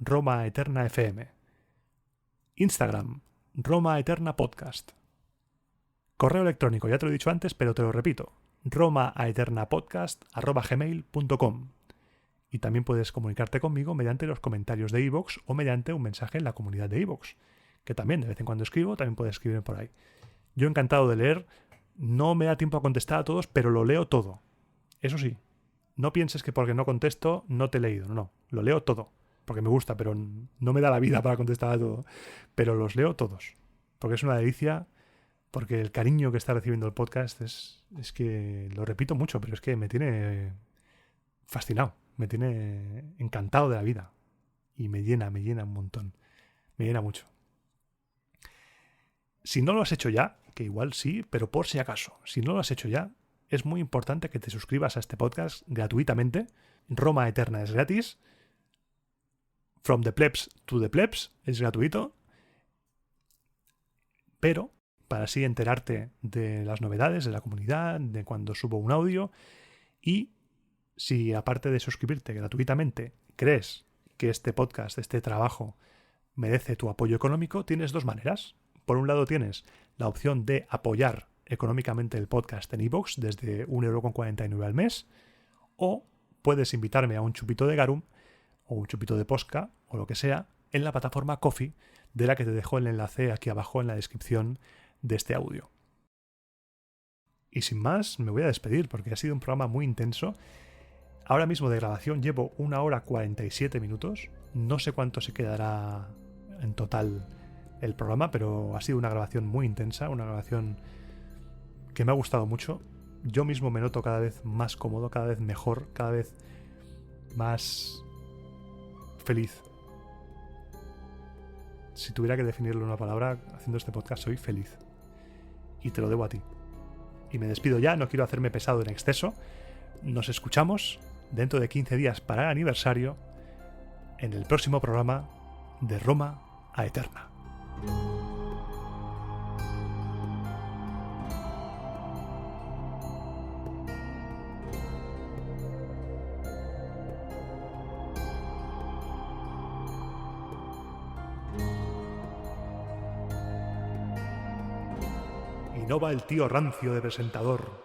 @RomaEternaFM, Instagram, RomaEternaPodcast, correo electrónico, ya te lo he dicho antes, pero te lo repito, romaaeternapodcast@gmail.com. Y también puedes comunicarte conmigo mediante los comentarios de iVoox o mediante un mensaje en la comunidad de iVoox, que también de vez en cuando escribo, también puedes escribirme por ahí. Yo encantado de leer, no me da tiempo a contestar a todos, pero lo leo todo. Eso sí, no pienses que porque no contesto no te he leído, no, lo leo todo, porque me gusta, pero no me da la vida para contestar a todo. Pero los leo todos, porque es una delicia, porque el cariño que está recibiendo el podcast es que lo repito mucho, pero es que me tiene fascinado, me tiene encantado de la vida y me llena un montón, me llena mucho. Si no lo has hecho ya, que igual sí, pero por si acaso, si no lo has hecho ya, es muy importante que te suscribas a este podcast gratuitamente. Roma Eterna es gratis. From the plebs to the plebs es gratuito. Pero para así enterarte de las novedades de la comunidad, de cuando subo un audio, y si aparte de suscribirte gratuitamente crees que este podcast, este trabajo, merece tu apoyo económico, tienes dos maneras. Por un lado tienes la opción de apoyar económicamente el podcast en iVoox desde 1,49 € al mes, o puedes invitarme a un chupito de garum o un chupito de posca o lo que sea en la plataforma Ko-fi, de la que te dejo el enlace aquí abajo en la descripción de este audio. Y sin más, me voy a despedir porque ha sido un programa muy intenso. Ahora mismo de grabación llevo 1 hora 47 minutos. No sé cuánto se quedará en total el programa, pero ha sido una grabación muy intensa, una grabación que me ha gustado mucho. Yo mismo me noto cada vez más cómodo, cada vez mejor, cada vez más feliz. Si tuviera que definirlo en una palabra, haciendo este podcast, soy feliz. Y te lo debo a ti. Y me despido ya, no quiero hacerme pesado en exceso. Nos escuchamos dentro de 15 días para el aniversario en el próximo programa de Roma a Eterna. Y no va el tío rancio de presentador,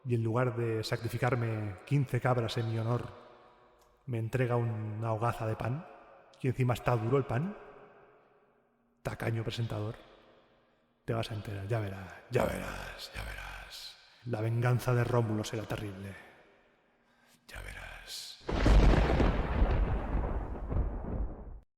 y en lugar de sacrificarme 15 cabras en mi honor, me entrega una hogaza de pan, y encima está duro el pan. Tacaño presentador. Te vas a enterar, ya verás, ya verás, ya verás. La venganza de Rómulo será terrible.